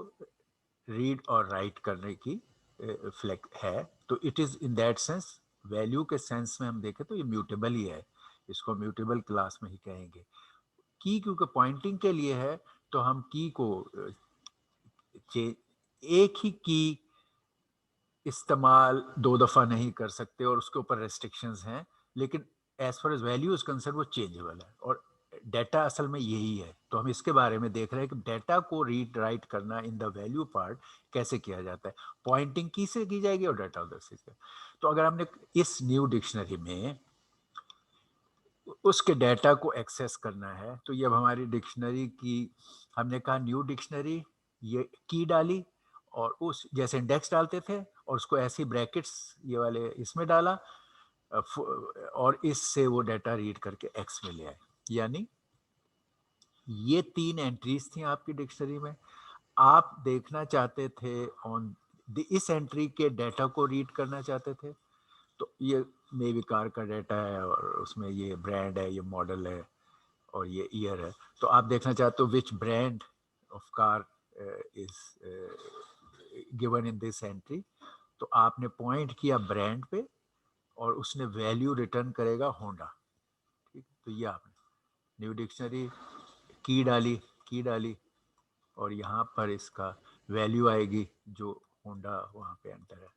रीड और राइट करने की फ्लैग है, तो it is in that sense, value के सेंस में हम देखें तो ये म्यूटेबल ही है, इसको म्यूटेबल क्लास में ही कहेंगे। की क्योंकि पॉइंटिंग के लिए है, तो हम की को एक ही की इस्तेमाल दो दफ़ा नहीं कर सकते और उसके ऊपर रेस्ट्रिक्शंस हैं, लेकिन as far as value is concern वो चेंजेबल है, और डेटा असल में यही है। तो हम इसके बारे में देख रहे हैं कि डेटा को रीड राइट करना इन द वैल्यू पार्ट कैसे किया जाता है। पॉइंटिंग की से की जाएगी और डाटा उधर से। तो अगर हमने इस न्यू डिक्शनरी में उसके डेटा को एक्सेस करना है, तो ये अब हमारी डिक्शनरी की, हमने कहा न्यू डिक्शनरी, ये की डाली, और उस जैसे इंडेक्स डालते थे और उसको ऐसी ब्रैकेट्स ये वाले इसमें डाला, और इससे वो डाटा रीड करके एक्स में ले आए। यानी ये 3 एंट्रीज थी आपकी डिक्शनरी में। आप देखना चाहते थे ऑन इस एंट्री के डाटा को रीड करना चाहते थे, तो ये मे बी कार का डाटा है और उसमें ये ब्रांड है, ये मॉडल है और ये ईयर है। तो आप देखना चाहते हो which brand of car is given in this entry, तो आपने पॉइंट किया ब्रांड पे और उसने वैल्यू रिटर्न करेगा होंडा। ठीक, तो ये आपने न्यू डिक्शनरी की डाली और यहाँ पर इसका वैल्यू आएगी जो होंडा वहाँ पे एंटर है,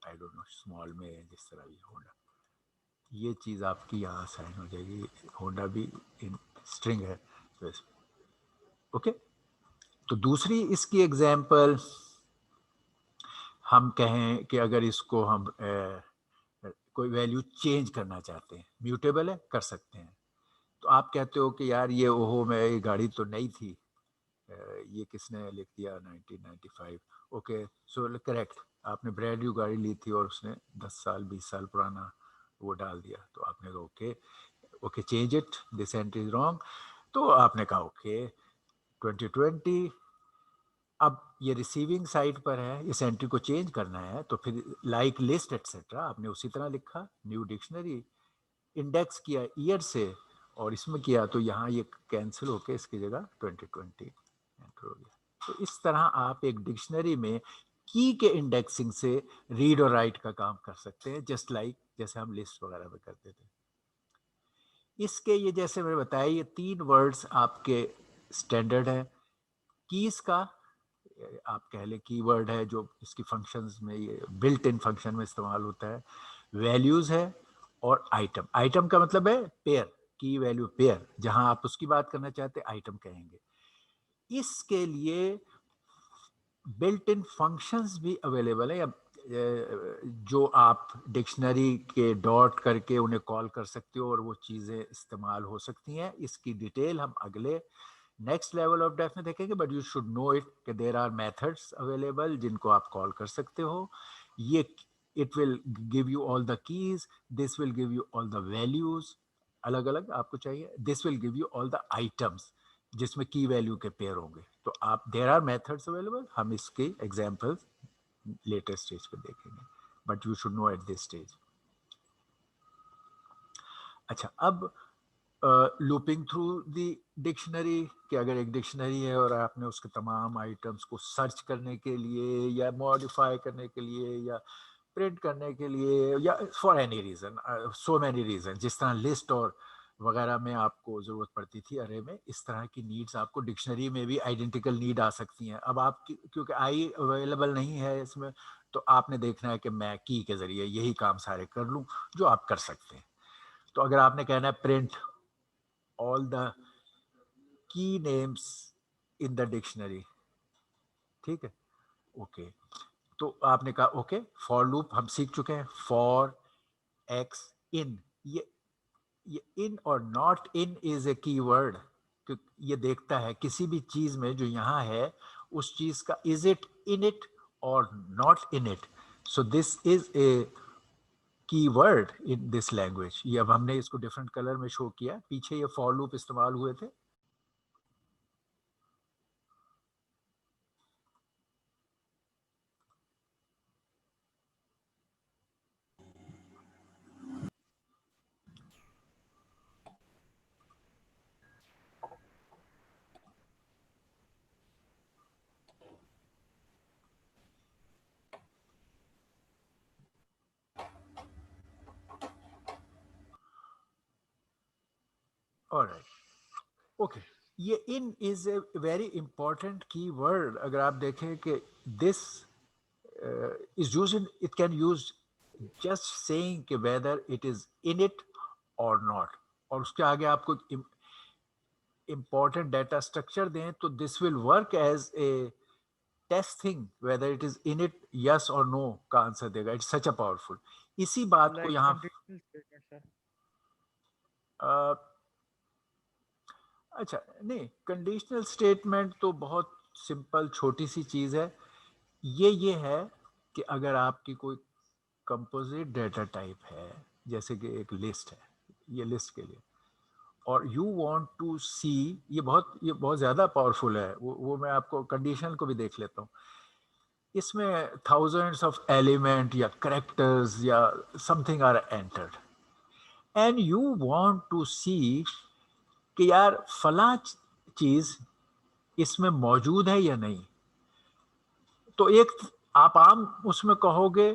आई डोंट नो स्मॉल में है जिस तरह भी होंडा, ये चीज़ आपकी यहाँ साइन हो जाएगी। होंडा भी इन स्ट्रिंग है तो ओके। तो दूसरी इसकी एग्जांपल हम कहें कि अगर इसको हम कोई वैल्यू चेंज करना चाहते हैं, म्यूटेबल है, कर सकते हैं। तो आप कहते हो कि यार ये ओहो मैं ये गाड़ी तो नई थी, ये किसने लिख दिया 1995। ओके, सो करेक्ट, आपने ब्रांड न्यू गाड़ी ली थी और उसने 10 साल 20 साल पुराना वो डाल दिया, तो आपने कहा okay, okay change it, this entry is wrong. तो आपने कहा ओके 2020, अब ये रिसीविंग साइड पर है, इस एंट्री को चेंज करना है, तो फिर लाइक लिस्ट एटसेट्रा आपने उसी तरह लिखा, न्यू डिक्शनरी इंडेक्स किया ईयर से और इसमें किया, तो यहाँ ये कैंसिल होके इसकी जगह 2020 एंटर हो गया। तो इस तरह आप एक डिक्शनरी में की के इंडेक्सिंग से रीड और राइट का काम कर सकते हैं, जस्ट लाइक जैसे हम लिस्ट वगैरह में करते थे। इसके ये जैसे मैंने बताया, ये 3 वर्ड्स आपके स्टैंडर्ड है। कीज का आप कह लें कीवर्ड है जो इसकी फंक्शंस में, ये बिल्ट इन फंक्शन में इस्तेमाल होता है। वैल्यूज है और आइटम, आइटम का मतलब है पेयर, की वैल्यू पेयर, जहां आप उसकी बात करना चाहते हैं आइटम कहेंगे। इसके लिए बिल्ट इन फंक्शंस भी अवेलेबल है, जो आप डिक्शनरी के डॉट करके उन्हें कॉल कर सकते हो और वो चीज़ें इस्तेमाल हो सकती हैं। इसकी डिटेल हम अगले नेक्स्ट लेवल ऑफ डेफ में देखेंगे, but you should know it कि देर आर मेथड्स अवेलेबल जिनको आप कॉल कर सकते हो। ये it will give you all the keys, this will give you all the values, अलग अलग आपको चाहिए, this will give you all the items जिसमें की वैल्यू के पेयर होंगे। तो आप देर आर मेथड्स अवेलेबल, हम इसके एग्जाम्पल्स लेटर स्टेज पे देखेंगे, but you should know at this stage. अच्छा, अब लूपिंग थ्रू द डिक्शनरी, कि अगर एक डिक्शनरी है और आपने उसके तमाम आइटम्स को सर्च करने के लिए या मॉडिफाई करने के लिए या प्रिंट करने के लिए या for any reason, so many reason, जिस तरह लिस्ट और वगैरह में आपको ज़रूरत पड़ती थी अरे में, इस तरह की नीड्स आपको डिक्शनरी में भी आइडेंटिकल नीड आ सकती हैं। अब आप क्योंकि आई अवेलेबल नहीं है इसमें, तो आपने देखना है कि मैं की के ज़रिए यही काम सारे कर लूँ, जो आप कर सकते हैं। तो अगर आपने कहना है print all the key names in the dictionary, ठीक है, ओके, तो आपने कहा ओके, फॉर लूप हम सीख चुके हैं, फॉर एक्स इन, ये इन और not in is A keyword, ये देखता है किसी भी चीज में जो यहाँ है उस चीज का इज इट इन इट और not in it, so this is a keyword in this language. ये अब हमने इसको डिफरेंट कलर में शो किया, पीछे ये फॉर लूप इस्तेमाल हुए थे। ऑलराइट, ओके, ये in is a very important key word. अगर आप देखें कि this is use in, it can use just saying कि whether it is in it और नॉट, और उसके आगे आपको इंपॉर्टेंट डाटा स्ट्रक्चर दें तो this will work as a test thing whether it is in it, yes और no का आंसर देगा। It's such a powerful. इसी बात को लाइक यहाँ कंडीशनल स्टेटमेंट सर। अच्छा नहीं, कंडीशनल स्टेटमेंट तो बहुत सिंपल छोटी सी चीज़ है। ये है कि अगर आपकी कोई कंपोजिट डेटा टाइप है, जैसे कि एक लिस्ट है, ये लिस्ट के लिए, और यू वांट टू सी, ये बहुत ज़्यादा पावरफुल है, वो मैं आपको कंडीशन को भी देख लेता हूँ। इसमें थाउजेंड्स ऑफ एलिमेंट या करेक्टर्स या something are entered and you want to see कि यार फला चीज़ इसमें मौजूद है या नहीं। तो एक आप आम उसमें कहोगे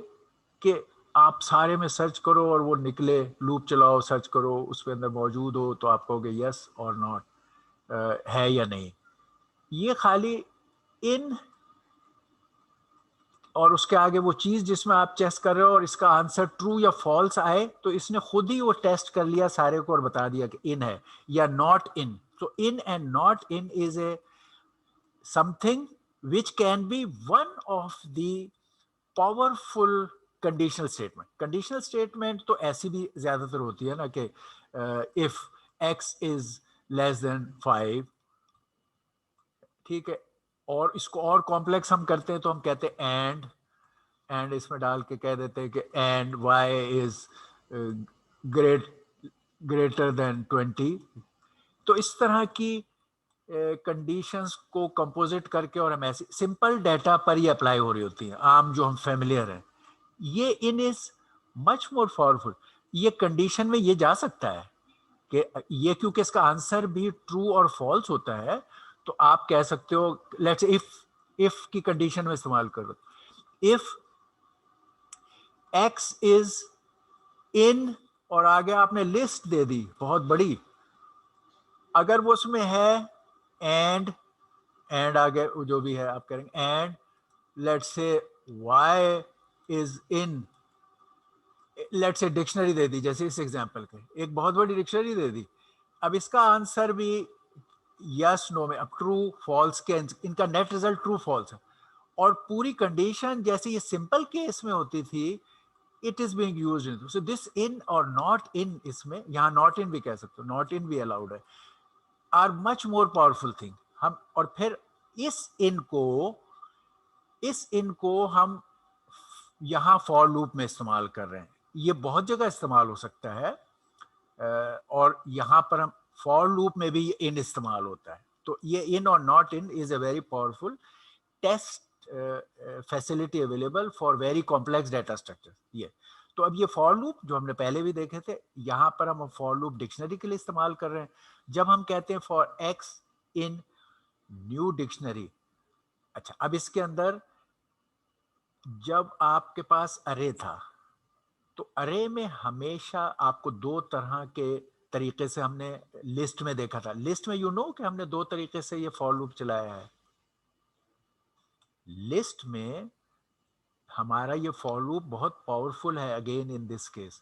कि आप सारे में सर्च करो और वो निकले, लूप चलाओ, सर्च करो, उसके अंदर मौजूद हो तो आप कहोगे यस और नॉट है या नहीं। ये खाली इन और उसके आगे वो चीज जिसमें आप टेस्ट कर रहे हो और इसका आंसर ट्रू या फॉल्स आए तो इसने खुद ही वो टेस्ट कर लिया सारे को और बता दिया कि इन है या नॉट इन। तो इन and not in is A something which can be one of the powerful conditional statement। conditional statement तो ऐसी भी ज्यादातर होती है ना कि if x is less than 5, ठीक है, और इसको और कॉम्प्लेक्स हम करते हैं तो हम कहते हैं एंड इसमें डाल के कह देते हैं कि and y is great greater than 20। तो इस तरह की कंडीशंस को कंपोजिट करके और हम ऐसे सिंपल डाटा पर ही अप्लाई हो रही होती हैं, आम जो हम फेमिलियर हैं। ये in is much more powerful. ये कंडीशन में ये जा सकता है कि ये क्योंकि इसका आंसर भी ट्रू और फॉल्स होता है, तो आप कह सकते हो लेट्स इफ की कंडीशन में इस्तेमाल करो, इफ एक्स इज इन और आगे आपने लिस्ट दे दी बहुत बड़ी, अगर वो उसमें है एंड आगे जो भी है आप करेंगे and let's say y is in, let's say dictionary दे दी, जैसे इस एग्जांपल के एक बहुत बड़ी डिक्शनरी दे दी। अब इसका आंसर भी यस नो में, अब ट्रू फॉल्स के इनका नेट रिजल्ट ट्रू फॉल्स है, और पूरी कंडीशन जैसे ये सिंपल केस में होती थी it is being used in, so this in और नॉट इन, इसमें यहाँ नॉट इन भी कह सकते हो, नॉट इन भी अलाउड है, are much more powerful thing. हम और फिर इस इन को हम यहाँ फॉर लूप में इस्तेमाल कर रहे हैं। ये बहुत जगह इस्तेमाल हो सकता है और यहाँ पर हम फॉर लूप में भी इन इस्तेमाल होता है। तो ये इन और not in is a very powerful test facility available for very complex data structure. ये तो अब ये फॉर लूप जो हमने पहले भी देखे थे, यहाँ पर हम फॉर लूप डिक्शनरी के लिए इस्तेमाल कर रहे हैं। जब हम कहते हैं for x in new dictionary, अच्छा अब इसके अंदर जब आपके पास अरे था तो अरे में हमेशा आपको दो तरह के तरीके से हमने लिस्ट में देखा था। लिस्ट में कि हमने दो तरीके से ये फॉर लूप चलाया है। लिस्ट में हमारा ये फॉर लूप बहुत पावरफुल है। अगेन इन दिस केस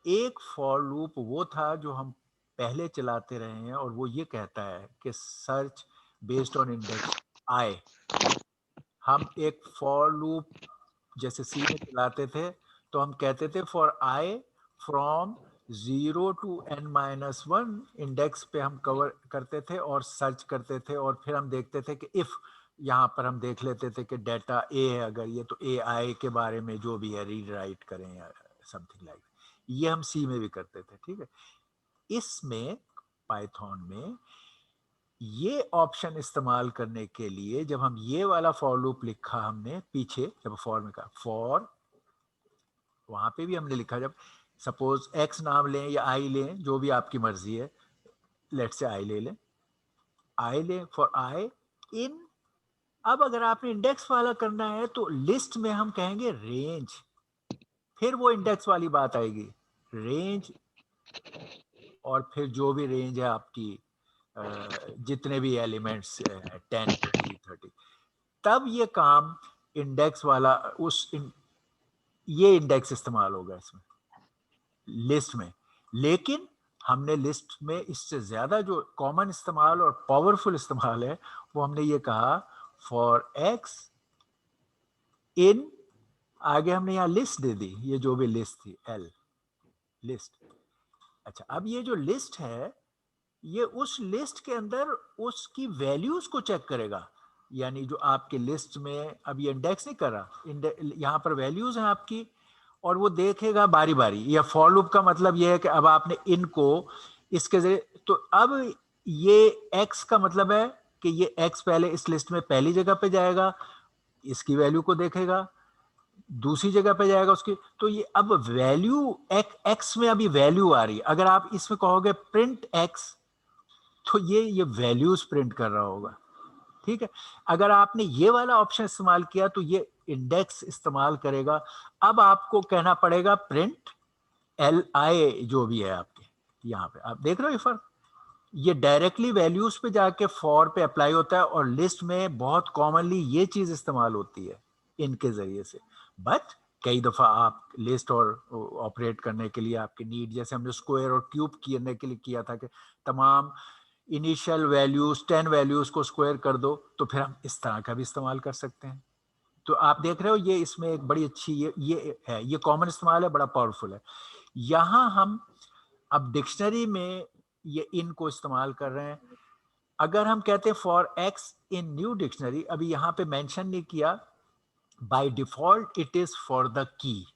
एक फॉर लूप वो था जो हम पहले चलाते रहे हैं और वो ये कहता है कि सर्च बेस्ड ऑन इंडेक्स आई। हम एक फॉर लूप जैसे सी में चलाते थे तो हम कहते थे for i from 0 to n-1 index पे हम कवर करते थे और सर्च करते थे, और फिर हम देखते थे कि इफ यहाँ पर हम देख लेते थे कि डेटा ए है अगर ये, तो ए आई के बारे में जो भी है रीड राइट करें या समथिंग लाइक, ये हम सी में भी करते थे। ठीक है, इसमें पाइथन में ये ऑप्शन इस्तेमाल करने के लिए जब हम ये वाला फॉर लूप लिखा हमने पीछे, जब फॉर में कहा फॉर, वहां पे भी हमने लिखा, जब सपोज एक्स नाम लें या आई लें, जो भी आपकी मर्जी है, लेट से आई ले लें, आई लें फॉर आई इन, अब अगर आपने इंडेक्स वाला करना है तो लिस्ट में हम कहेंगे रेंज, फिर वो इंडेक्स वाली बात आएगी, रेंज, और फिर जो भी रेंज है आपकी जितने भी एलिमेंट्स 10 20 30, तब ये काम इंडेक्स वाला ये इंडेक्स इस्तेमाल होगा इसमें लिस्ट में। लेकिन हमने लिस्ट में इससे ज्यादा जो कॉमन इस्तेमाल और पावरफुल इस्तेमाल है वो हमने ये कहा फॉर एक्स इन, आगे हमने यहाँ लिस्ट दे दी, ये जो भी लिस्ट थी एल लिस्ट। अच्छा, अब ये जो लिस्ट है ये उस लिस्ट के अंदर उसकी वैल्यूज को चेक करेगा, यानी जो आपके लिस्ट में अब ये इंडेक्स नहीं कर रहा, यहाँ पर वैल्यूज हैं आपकी, और वो देखेगा बारी बारी। या फॉर लूप का मतलब ये है कि अब आपने इनको इसके जरिए, तो अब ये एक्स का मतलब है कि ये एक्स पहले इस लिस्ट में पहली जगह पे जाएगा, इसकी वैल्यू को देखेगा, दूसरी जगह पे जाएगा उसकी, तो ये अब वैल्यू एक्स में अभी वैल्यू आ रही है, अगर आप इसमें कहोगे प्रिंट एक्स तो ये वैल्यूज प्रिंट कर रहा होगा। ठीक है, अगर आपने ये वाला ऑप्शन इस्तेमाल किया तो ये इंडेक्स इस्तेमाल करेगा। अब आपको कहना पड़ेगा प्रिंट एल आई, जो भी है आपके यहाँ पे आप देख रहे हो ये फर्क, ये डायरेक्टली वैल्यूज पे जाके फॉर पे अप्लाई होता है, और लिस्ट में बहुत कॉमनली ये चीज इस्तेमाल होती है इनके जरिए से। बट कई दफा आप लिस्ट और ऑपरेट करने के लिए आपकी नीड, जैसे हमने स्क्वायर और क्यूब करने के लिए किया था कि तमाम इनिशियल वैल्यूज 10 वैल्यूज को स्क्वायर कर दो, तो फिर हम इस तरह का भी इस्तेमाल कर सकते हैं। तो आप देख रहे हो ये इसमें एक बड़ी अच्छी ये है, ये कॉमन इस्तेमाल है, बड़ा पावरफुल है। यहाँ हम अब डिक्शनरी में ये इन को इस्तेमाल कर रहे हैं। अगर हम कहते हैं for x in new dictionary, अभी यहाँ पे मेंशन नहीं किया, by default it is for the key,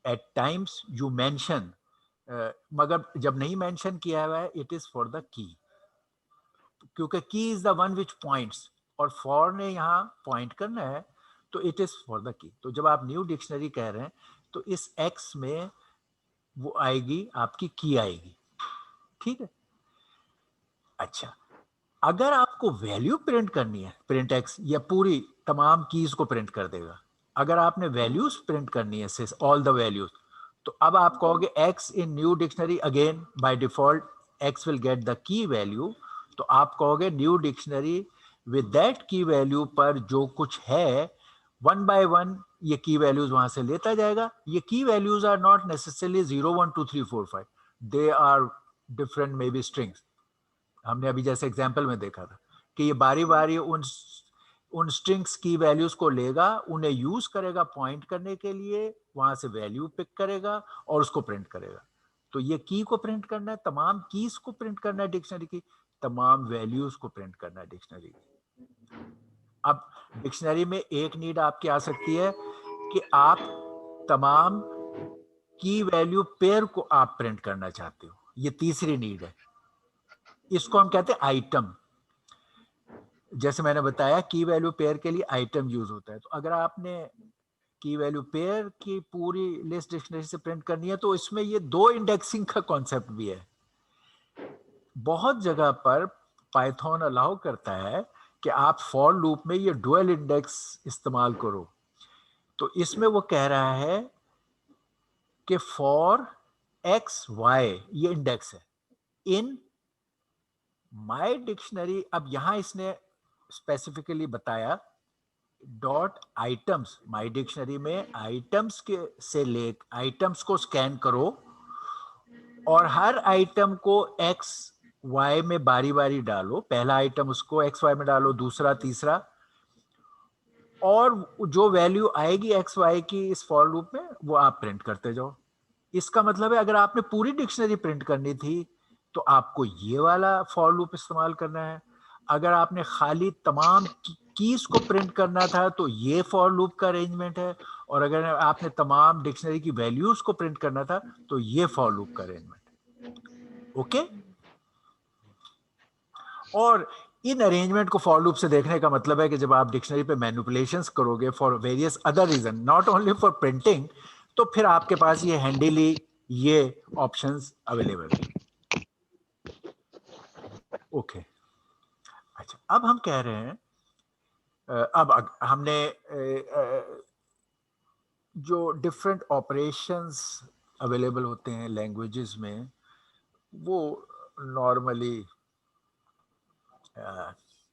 at times you mention, मगर जब नहीं मेंशन किया हुआ है इट इज फॉर द की, क्योंकि की is the one which points, और फॉर ने यहाँ पॉइंट करना है, तो इट इज फॉर द की। तो जब आप न्यू डिक्शनरी कह रहे हैं तो इस एक्स में वो आएगी आपकी की आएगी। ठीक है, अच्छा, अगर आपको वैल्यू प्रिंट करनी है, प्रिंट एक्स या पूरी तमाम कीज को प्रिंट कर देगा। अगर आपने वैल्यूज प्रिंट करनी है, ऑल द वैल्यूज, तो अब आप कहोगे x in new dictionary, again by default x will get the key value, तो आप कहोगे न्यू डिक्शनरी विद दैट की वैल्यू पर जो कुछ है वन बाय वन ये की वैल्यूज वहां से लेता जाएगा। ये key values are not necessarily 0 1 2 3 4 5, they are different may be strings. हमने अभी जैसे एग्जाम्पल में देखा था कि ये बारी बारी उन स्ट्रिंग्स की वैल्यूज को लेगा, उन्हें यूज करेगा पॉइंट करने के लिए, वहां से वैल्यू पिक करेगा और उसको प्रिंट करेगा। तो ये की को प्रिंट करना है, तमाम कीज को प्रिंट करना है डिक्शनरी की, तमाम वैल्यूज को प्रिंट करना है डिक्शनरी की। अब डिक्शनरी में एक नीड आपकी आ सकती है कि आप तमाम की वैल्यू पेयर को आप प्रिंट करना चाहते हो, ये तीसरी नीड है, इसको हम कहते हैं आइटम। जैसे मैंने बताया की वैल्यू पेयर के लिए आइटम यूज होता है, तो अगर आपने की वैल्यू पेयर की पूरी लिस्ट डिक्शनरी से प्रिंट करनी है तो इसमें ये दो इंडेक्सिंग का कॉन्सेप्ट भी है। बहुत जगह पर पाइथन अलाउ करता है कि आप फॉर लूप में ये डुअल इंडेक्स इस्तेमाल करो। तो इसमें वो कह रहा है कि फॉर एक्स वाई ये इंडेक्स है इन माय डिक्शनरी। अब यहां इसने स्पेसिफिकली बताया डॉट आइटम्स, माय डिक्शनरी में आइटम्स के से ले आइटम्स को स्कैन करो और हर आइटम को एक्स वाई में बारी बारी डालो, पहला आइटम उसको एक्स वाई में डालो, दूसरा तीसरा, और जो वैल्यू आएगी एक्स वाई की इस फॉर लूप में वो आप प्रिंट करते जाओ। इसका मतलब है अगर आपने पूरी डिक्शनरी प्रिंट करनी थी तो आपको ये वाला फॉर लूप इस्तेमाल करना है। अगर आपने खाली तमाम कीज को प्रिंट करना था तो ये फॉर लूप का अरेंजमेंट है, और अगर आपने तमाम डिक्शनरी की वैल्यूज को प्रिंट करना था तो ये फॉर लूप का अरेंजमेंट है। ओके, और इन अरेंजमेंट को फॉर लूप से देखने का मतलब है कि जब आप डिक्शनरी पे मैनिपुलेशंस करोगे for various other reason, not only for printing, तो फिर आपके पास ये हैंडीली ये ऑप्शंस अवेलेबल है। ओके, अच्छा अब हम कह रहे हैं अब हमने जो डिफरेंट ऑपरेशंस अवेलेबल होते हैं लैंग्वेजेस में वो नॉर्मली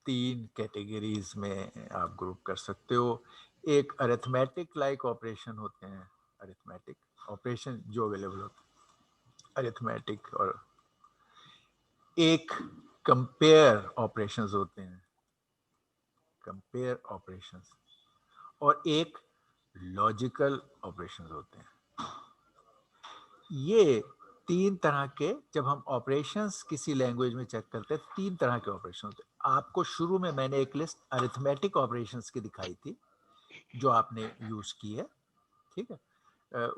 3 कैटेगरीज में आप ग्रुप कर सकते हो। एक अरिथमेटिक लाइक ऑपरेशन होते हैं, अरिथमेटिक ऑपरेशन जो अवेलेबल होते हैं अरिथमेटिक, और एक कंपेयर ऑपरेशंस होते हैं, कंपेयर ऑपरेशंस, और एक लॉजिकल ऑपरेशंस होते हैं। ये 3 तरह के, जब हम ऑपरेशंस किसी लैंग्वेज में चेक करते हैं 3 तरह के ऑपरेशन होते हैं। आपको शुरू में मैंने एक लिस्ट अरिथमेटिक ऑपरेशंस की दिखाई थी जो आपने यूज की है, ठीक है,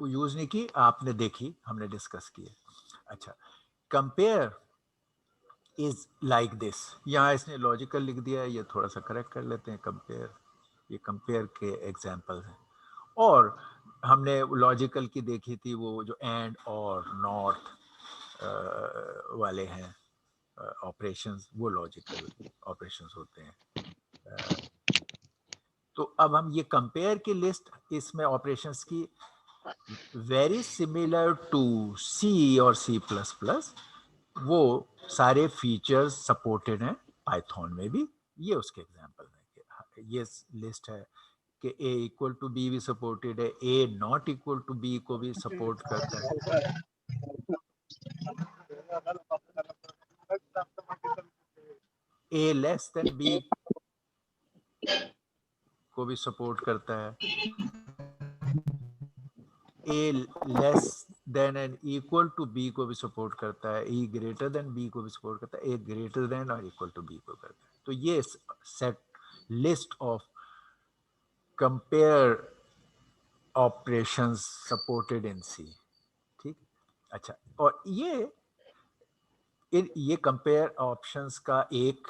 यूज नहीं की आपने देखी, हमने डिस्कस की है। अच्छा, कंपेयर इज लाइक दिस, यहाँ इसने लॉजिकल लिख दिया है, ये थोड़ा सा करेक्ट कर लेते हैं, कंपेयर, ये कंपेयर के एग्जाम्पल हैं। और हमने लॉजिकल की देखी थी वो जो एंड और नॉट वाले हैं ऑपरेशंस, वो लॉजिकल ऑपरेशंस होते हैं। तो अब हम ये कंपेयर की लिस्ट, इसमें ऑपरेशंस की वेरी सिमिलर टू सी और सी प्लस प्लस, वो सारे फीचर्स सपोर्टेड हैं पाइथन में भी, ये उसके एग्जांपल हैं। ये लिस्ट है कि ए इक्वल टू बी भी सपोर्टेड है, ए नॉट इक्वल टू बी को भी सपोर्ट करता है, ए लेस देन बी को भी सपोर्ट करता है, a less than and equal to b को भी सपोर्ट करता है, ए ग्रेटर देन बी को भी सपोर्ट करता है, ए ग्रेटर देन और इक्वल टू बी को करता है। तो ये set list of compare operations supported in C, ठीक। अच्छा, और ये कंपेयर ऑप्शंस का एक,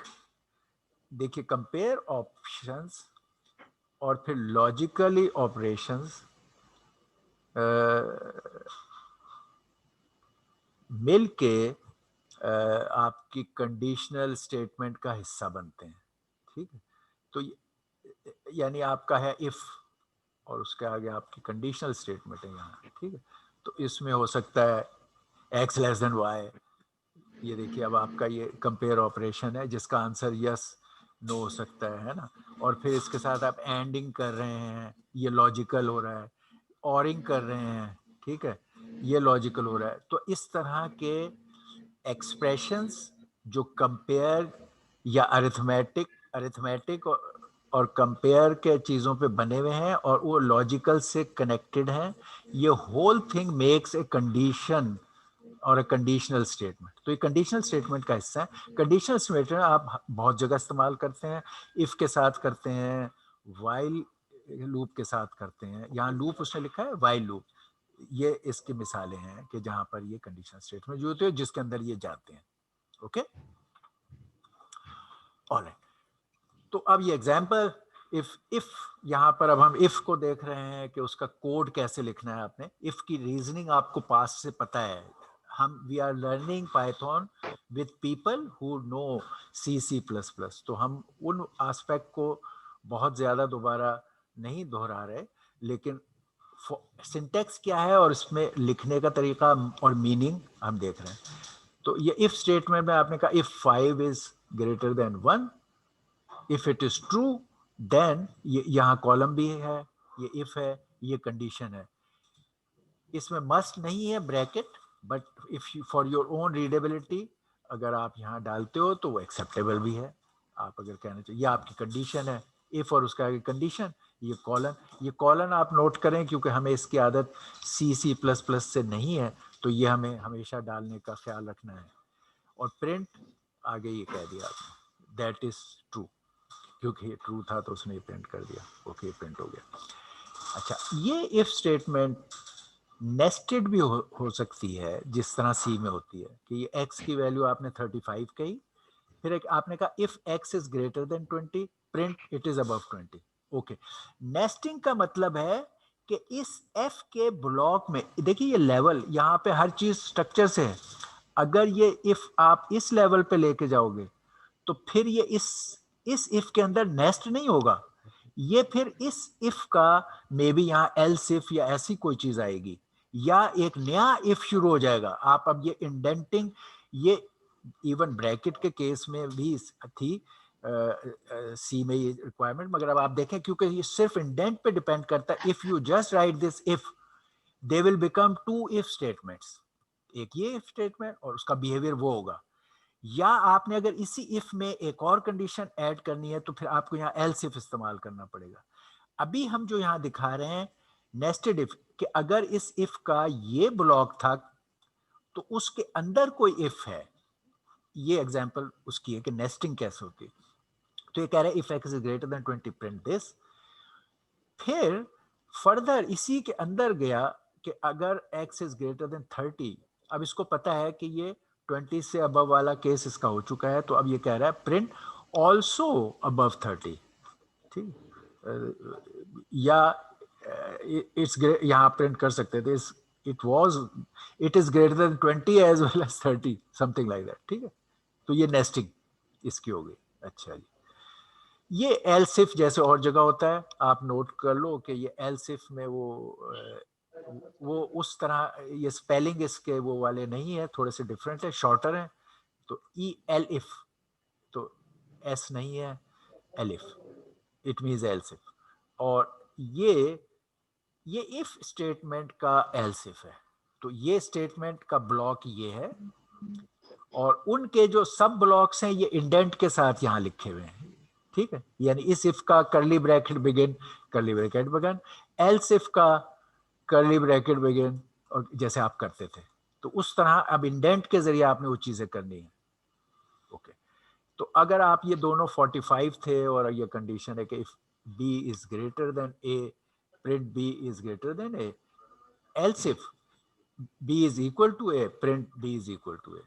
देखिए कंपेयर ऑप्शंस और फिर लॉजिकली ऑपरेशंस मिल के आपकी कंडीशनल स्टेटमेंट का हिस्सा बनते हैं, ठीक है। तो यानी आपका है इफ, और उसके आगे आपकी कंडीशनल स्टेटमेंट है यहाँ, ठीक है। तो इसमें हो सकता है एक्स लेस देन वाई, ये देखिए अब आपका ये कंपेयर ऑपरेशन है जिसका आंसर यस नो हो सकता है ना। और फिर इसके साथ आप एंडिंग कर रहे हैं, ये लॉजिकल हो रहा है, ऑरिंग कर रहे हैं, ठीक है, ये लॉजिकल हो रहा है। तो इस तरह के एक्सप्रेशंस जो कंपेयर या अरिथमेटिक अरिथमेटिक और कंपेयर के चीज़ों पे बने हुए हैं और वो लॉजिकल से कनेक्टेड हैं, ये whole thing makes a condition और कंडीशनल स्टेटमेंट। तो ये कंडीशनल स्टेटमेंट का हिस्सा है। कंडीशनल स्टेटमेंट आप बहुत जगह इस्तेमाल करते हैं, इफ के साथ करते हैं, वाइल लूप के साथ करते हैं, यहाँ लूप उसने लिखा है वाइल लूप, ये इसकी मिसालें हैं कि जहां पर ये कंडीशनल स्टेटमेंट जो होते हैं जिसके अंदर ये जाते हैं। Okay, alright. तो अब ये एग्जांपल इफ यहाँ पर अब हम इफ को देख रहे हैं कि उसका कोड कैसे लिखना है। आपने इफ की रीजनिंग आपको पास से पता है, हम we are learning Python with people who know C C plus plus, तो हम उन एस्पेक्ट को बहुत ज़्यादा दोबारा नहीं दोहरा रहे, लेकिन सिंटेक्स क्या है और इसमें लिखने का तरीका और मीनिंग हम देख रहे हैं। तो ये इफ स्टेटमेंट में आपने कहा if 5 is greater than 1, if it is true then, ये यहाँ कॉलम भी है, ये इफ है, ये कंडीशन है। इसमें मस्ट नहीं है bracket, but if for your own readability अगर आप यहाँ डालते हो तो वो एक्सेप्टेबल भी है। आप अगर कहना चाहिए ये आपकी कंडीशन है, इफ और उसके आगे कंडीशन, ये कॉलन आप नोट करें क्योंकि हमें इसकी आदत C++ से नहीं है, तो ये हमें हमेशा डालने का ख्याल रखना है। और प्रिंट आगे ये कह दिया आपने दैट इज ट्रू, क्योंकि ये ट्रू था तो उसने प्रिंट कर दिया, ओके प्रिंट हो गया। अच्छा, ये इफ स्टेटमेंट नेस्टेड भी हो सकती है जिस तरह सी में होती है कि ये x की वैल्यू आपने 35 कही, फिर एक आपने कहा if x is greater than 20 print it is above 20। Okay, nesting का मतलब है कि इस f के ब्लॉक में देखिए ये लेवल यहाँ पे हर चीज स्ट्रक्चर से है। अगर ये इफ आप इस लेवल पे लेके जाओगे तो फिर ये इस इफ के अंदर नेस्ट नहीं होगा, ये फिर इस इफ का मे बी यहाँ एल्स इफ या ऐसी कोई चीज आएगी, या एक नया इफ शुरू हो जाएगा। आप अब ये इंडेंटिंग, ये इवन ब्रैकेट के केस में भी थी सी में ये रिक्वायरमेंट, मगर अब आप देखें क्योंकि ये सिर्फ इंडेंट पे डिपेंड करता है, if you just write this if they will become two if statements, एक ये इफ स्टेटमेंट और उसका बिहेवियर वो होगा। या आपने अगर इसी इफ में एक और कंडीशन ऐड करनी है तो फिर आपको यहाँ एल्स इफ इस्तेमाल करना पड़ेगा। अभी हम जो यहाँ दिखा रहे हैं नेस्टेड इफ, कि अगर इस इफ का ये ब्लॉक था तो उसके अंदर कोई इफ है, ये एग्जांपल उसकी है कि नेस्टिंग कैसे होती है। तो ये कह रहा है if x is greater than 20 print this. फिर फर्दर इसी के अंदर गया कि अगर x इज ग्रेटर देन 30, अब इसको पता है कि ये 20 से अबव वाला केस इसका हो चुका है, तो अब ये कह रहा है प्रिंट ऑल्सो अबव 30, ठीक, या इट्स यहाँ प्रिंट कर सकते थे it is greater than 20 as well as 30, something like that, ठीक है। तो ये नेस्टिंग इसकी हो गई। अच्छा जी, ये एल सिफ जैसे और जगह होता है, आप नोट कर लो कि ये एल सिफ में वो उस तरह ये स्पेलिंग इसके वो वाले नहीं है, थोड़े से डिफरेंट है, शॉर्टर है। तो ई एल इफ, तो एस नहीं है, L if, it means L सिफ। और ये इफ स्टेटमेंट का एल सिफ है, तो ये स्टेटमेंट का ब्लॉक ये है, और उनके जो सब ब्लॉक्स हैं ये इंडेंट के साथ यहाँ लिखे हुए हैं, ठीक है। यानी इस इफ का curly bracket begin, curly bracket begin, else if का कर्ली ब्रैकेट बिगिन, और जैसे आप करते थे, तो उस तरह अब इंडेंट के जरिए आपने वो चीजें करनी है। ओके, तो अगर आप ये दोनों 45 थे और ये कंडीशन है कि if B is greater than A print B is greater than A, else if B is equal to A print B is equal to A.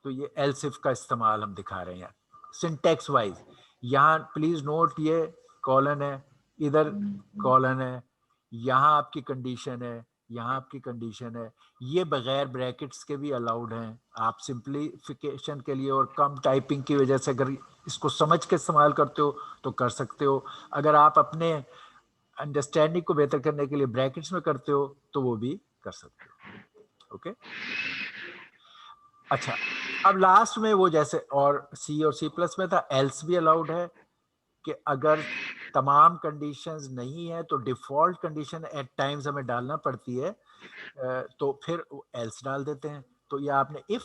तो ये एल्स इफ का इस्तेमाल हम दिखा रहे हैं सिंटेक्स वाइज। यहाँ प्लीज नोट ये कॉलन है, इधर कॉलन है, यहाँ आपकी कंडीशन है, यहाँ आपकी कंडीशन है। ये बगैर ब्रैकेट्स के भी अलाउड हैं, आप सिंप्लीफिकेशन के लिए और कम टाइपिंग की वजह से अगर इसको समझ के इस्तेमाल करते हो तो कर सकते हो। अगर आप अपने अंडरस्टैंडिंग को बेहतर करने के लिए ब्रैकेट्स में करते हो तो वो भी कर सकते हो। ओके, अच्छा, अब लास्ट में वो जैसे और सी और सी प्लस में था, एल्स भी अलाउड है कि अगर तमाम कंडीशंस नहीं है तो डिफॉल्ट कंडीशन एट टाइम्स हमें डालना पड़ती है, तो फिर एल्स डाल देते हैं। तो ये आपने इफ,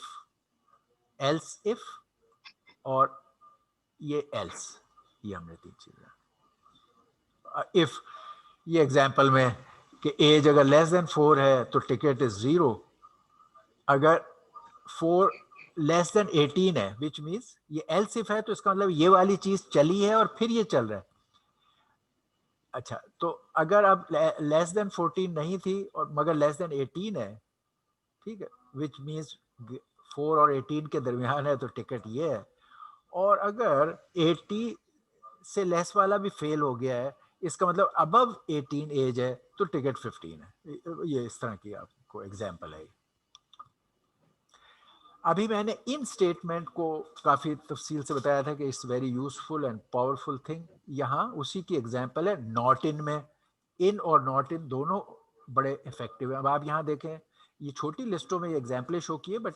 एल्स इफ और ये एल्स, ये हमने तीन चीजें। इफ ये एग्जांपल में कि एज अगर लेस देन 4 है तो टिकट इज 0, अगर 4 लेस देन 18 है विच मीन्स ये एल्स इफ है, तो इसका मतलब ये वाली चीज चली है और फिर ये चल रहा है। अच्छा, तो अगर अब लेस देन 14 नहीं थी और मगर लेस देन 18 है, ठीक है, विच मीन्स 4 और 18 के दरमियान है, तो टिकट ये है। और अगर 80 से लेस वाला भी फेल हो गया है, इसका मतलब अबव 18 एज है, तो टिकट 15 है। ये इस तरह की आपको एग्जांपल है। अभी मैंने इन स्टेटमेंट को काफ़ी तफसील से बताया था कि it's very useful and powerful thing. यहाँ उसी की एग्जांपल है नॉट इन में। इन और नॉट इन दोनों बड़े इफेक्टिव है। अब आप यहाँ देखें, ये छोटी लिस्टों में ये एग्जाम्पलें शो किए, बट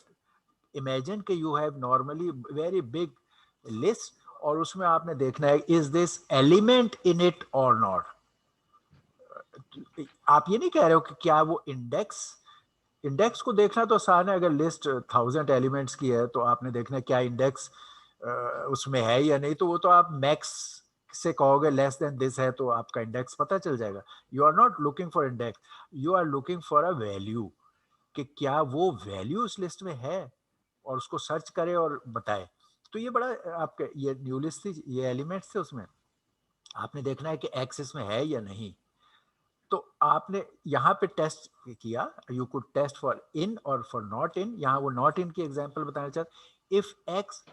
इमेजिन कि you have normally very big list और उसमें आपने देखना है is this element in it और नॉट। आप ये नहीं कह रहे हो कि क्या वो इंडेक्स को देखना तो आसान है। अगर लिस्ट 1000 एलिमेंट्स की है तो आपने देखना है क्या इंडेक्स उसमें है या नहीं, तो वो तो आप मैक्स से कहोगे लेस देन दिस है तो आपका इंडेक्स पता चल जाएगा. You are not looking for index, you are looking for a value, कि क्या वो वैल्यू उस लिस्ट में है, और उसको सर्च करे और बताए. तो ये बड़ा आपके ये न्यू लिस्ट थी, ये एलिमेंट्स थे, उसमें आपने देखना है कि एक्स इसमें है या नहीं. तो आपने यहाँ पे टेस्ट किया, you could test for in और फॉर नॉट इन. यहाँ वो नॉट इन की एग्जांपल बताना चाहते. If x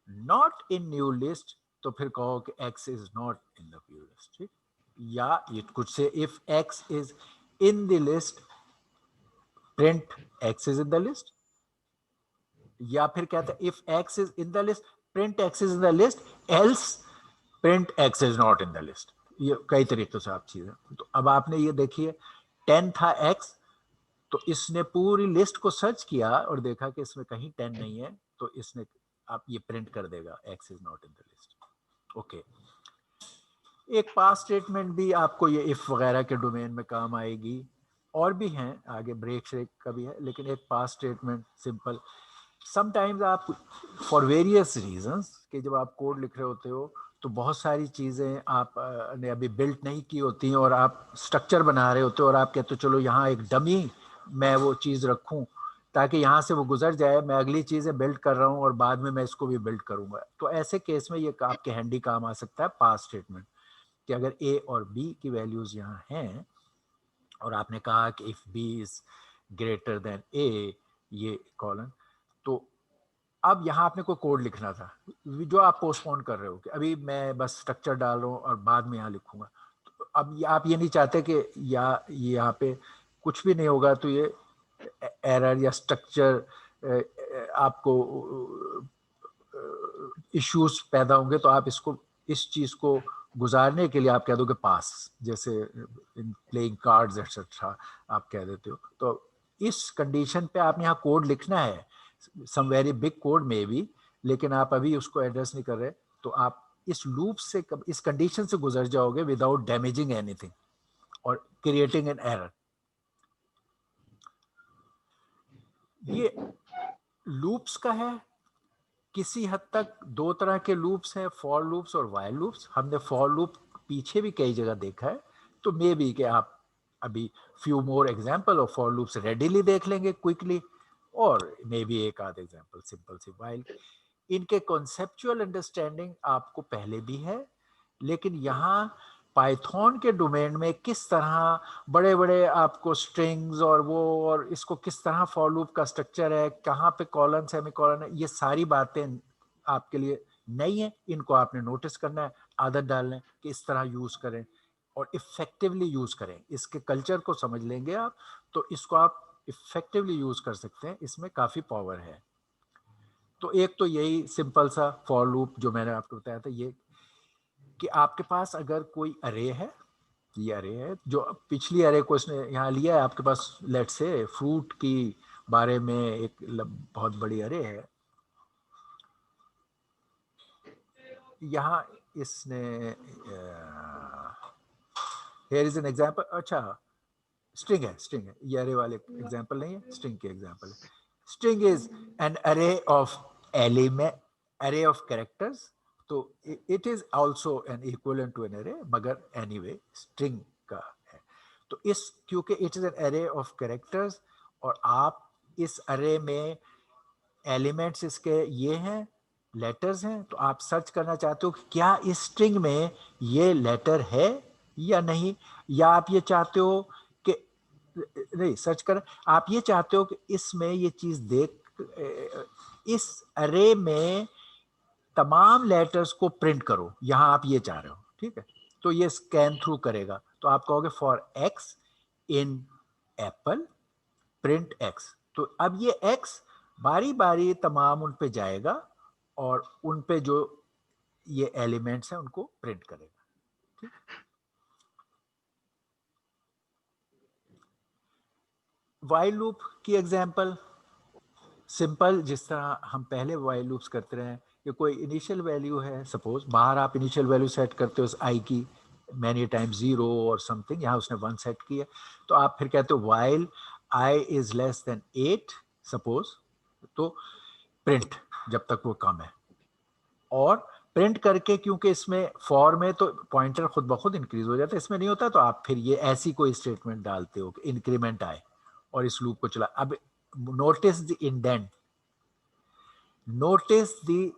not in new list, तो फिर कहो कि x is not in the new list, ठीक. या it could say if x is in the list, print x is in the list. या फिर कहते हैं if x is in the list, print x is in the list, else print x is not in the list. ये कई तरीकों से आप चीजें. तो अब आपने ये देखिए 10 था एक्स, तो इसने पूरी लिस्ट को सर्च किया और देखा कि इसमें कहीं 10 नहीं है, तो इसने आप ये प्रिंट कर देगा x is not in the list. Okay. एक पास स्टेटमेंट भी आपको ये इफ वगैरह के डोमेन में काम आएगी. और भी हैं आगे, ब्रेक श्रेक का भी है, लेकिन एक पास स्टेटमेंट सिंपल. समटाइम्स आप फॉर वेरियस रीजंस कि जब आप कोड लिख रहे होते हो तो बहुत सारी चीज़ें आप ने अभी बिल्ट नहीं की होती हैं, और आप स्ट्रक्चर बना रहे होते हो, और आप कहते हो चलो यहाँ एक डमी मैं वो चीज़ रखूँ ताकि यहाँ से वो गुजर जाए, मैं अगली चीज़ें बिल्ड कर रहा हूँ और बाद में मैं इसको भी बिल्ड करूँगा. तो ऐसे केस में ये आपके हैंडी काम आ सकता है पास स्टेटमेंट, कि अगर ए और बी की वैल्यूज़ यहाँ हैं और आपने कहा कि if B is greater than A, ये कॉलन, तो अब यहाँ आपने कोई कोड लिखना था जो आप पोस्टपोन कर रहे हो कि अभी मैं बस स्ट्रक्चर डाल रहा हूँ और बाद में यहाँ लिखूंगा. तो अब आप ये नहीं चाहते कि या यहाँ पे कुछ भी नहीं होगा तो ये एरर या स्ट्रक्चर आपको इश्यूज पैदा होंगे, तो आप इसको इस चीज को गुजारने के लिए आप कह दोगे पास, जैसे इन प्लेइंग कार्ड्स एक्सेट्रा आप कह देते हो. तो इस कंडीशन पे आपने यहाँ कोड लिखना है, सम वेरी बिग कोड में भी, लेकिन आप अभी उसको एड्रेस नहीं कर रहे, तो आप इस लूप से इस कंडीशन से गुजर जाओगे विदाउट डैमेजिंग एनीथिंग और क्रिएटिंग एन एरर. ये लूप्स का है. किसी हद तक दो तरह के लूप्स हैं, फॉर लूप्स और वाइल लूप्स. हमने फॉर लूप पीछे भी कई जगह देखा है, तो मे बी कि आप अभी few more example of for loops readily देख लेंगे क्विकली, और मे बी एक आध एग्जांपल सिंपल सी वाइल. इनके कॉन्सेप्चुअल अंडरस्टैंडिंग आपको पहले भी है, लेकिन यहाँ पाइथन के डोमेन में किस तरह बड़े बड़े आपको स्ट्रिंग्स और वो, और इसको किस तरह फॉर लूप का स्ट्रक्चर है, कहाँ पे कॉलन सेमीकॉलन है, ये सारी बातें आपके लिए नहीं है. इनको आपने नोटिस करना है, आदत डालना है कि इस तरह यूज करें और इफेक्टिवली यूज करें. इसके कल्चर को समझ लेंगे आप, तो इसको आप इफेक्टिवली यूज कर सकते हैं. इसमें काफी पावर है. तो एक तो यही सिंपल सा फॉर लूप जो मैंने आपको बताया था, ये कि आपके पास अगर कोई अरे है, ये अरे है जो पिछली अरे को इसने यहाँ लिया है आपके पास, लेट से फ्रूट की बारे में एक बहुत बड़ी अरे है. यहाँ इसने हियर इज एन एग्जांपल. अच्छा, स्ट्रिंग है, स्ट्रिंग है, ये अरे वाले एग्जांपल नहीं है, स्ट्रिंग के एग्जांपल है. String is an array of element, array of characters. तो it is also an equivalent to an array, मगर एनीवे स्ट्रिंग का है. तो इस क्योंकि it is an array of characters, और आप इस अरे में एलिमेंट्स इसके ये हैं, लेटर्स हैं, तो आप सर्च करना चाहते हो कि क्या इस स्ट्रिंग में ये लेटर है या नहीं. या आप ये चाहते हो कि नहीं सर्च कर, आप ये चाहते हो कि इसमें ये चीज देख, इस अरे में तमाम लेटर्स को प्रिंट करो, यहां आप ये चाह रहे हो, ठीक है. तो ये स्कैन थ्रू करेगा, तो आप कहोगे for x in Apple print x. तो अब ये एक्स बारी बारी तमाम उन पे जाएगा और उन पे जो ये एलिमेंट्स हैं उनको प्रिंट करेगा, ठीक. वाइल लूप की एग्जांपल सिंपल, जिस तरह हम पहले वाइल लूप्स करते रहे, कि कोई इनिशियल वैल्यू है, सपोज बाहर आप इनिशियल वैल्यू सेट करते हो आई की, मैनी टाइम 0 और समथिंग, यहाँ उसने 1 सेट किया, तो आप फिर कहते हो while I is less than 8 suppose, तो प्रिंट जब तक वो कम है. और प्रिंट करके, क्योंकि इसमें फॉर में तो पॉइंटर खुद ब खुद इंक्रीज हो जाता है, इसमें नहीं होता, तो आप फिर ये ऐसी कोई स्टेटमेंट डालते हो कि इंक्रीमेंट आए और इस लूप को चला। अब notice the indent, notice the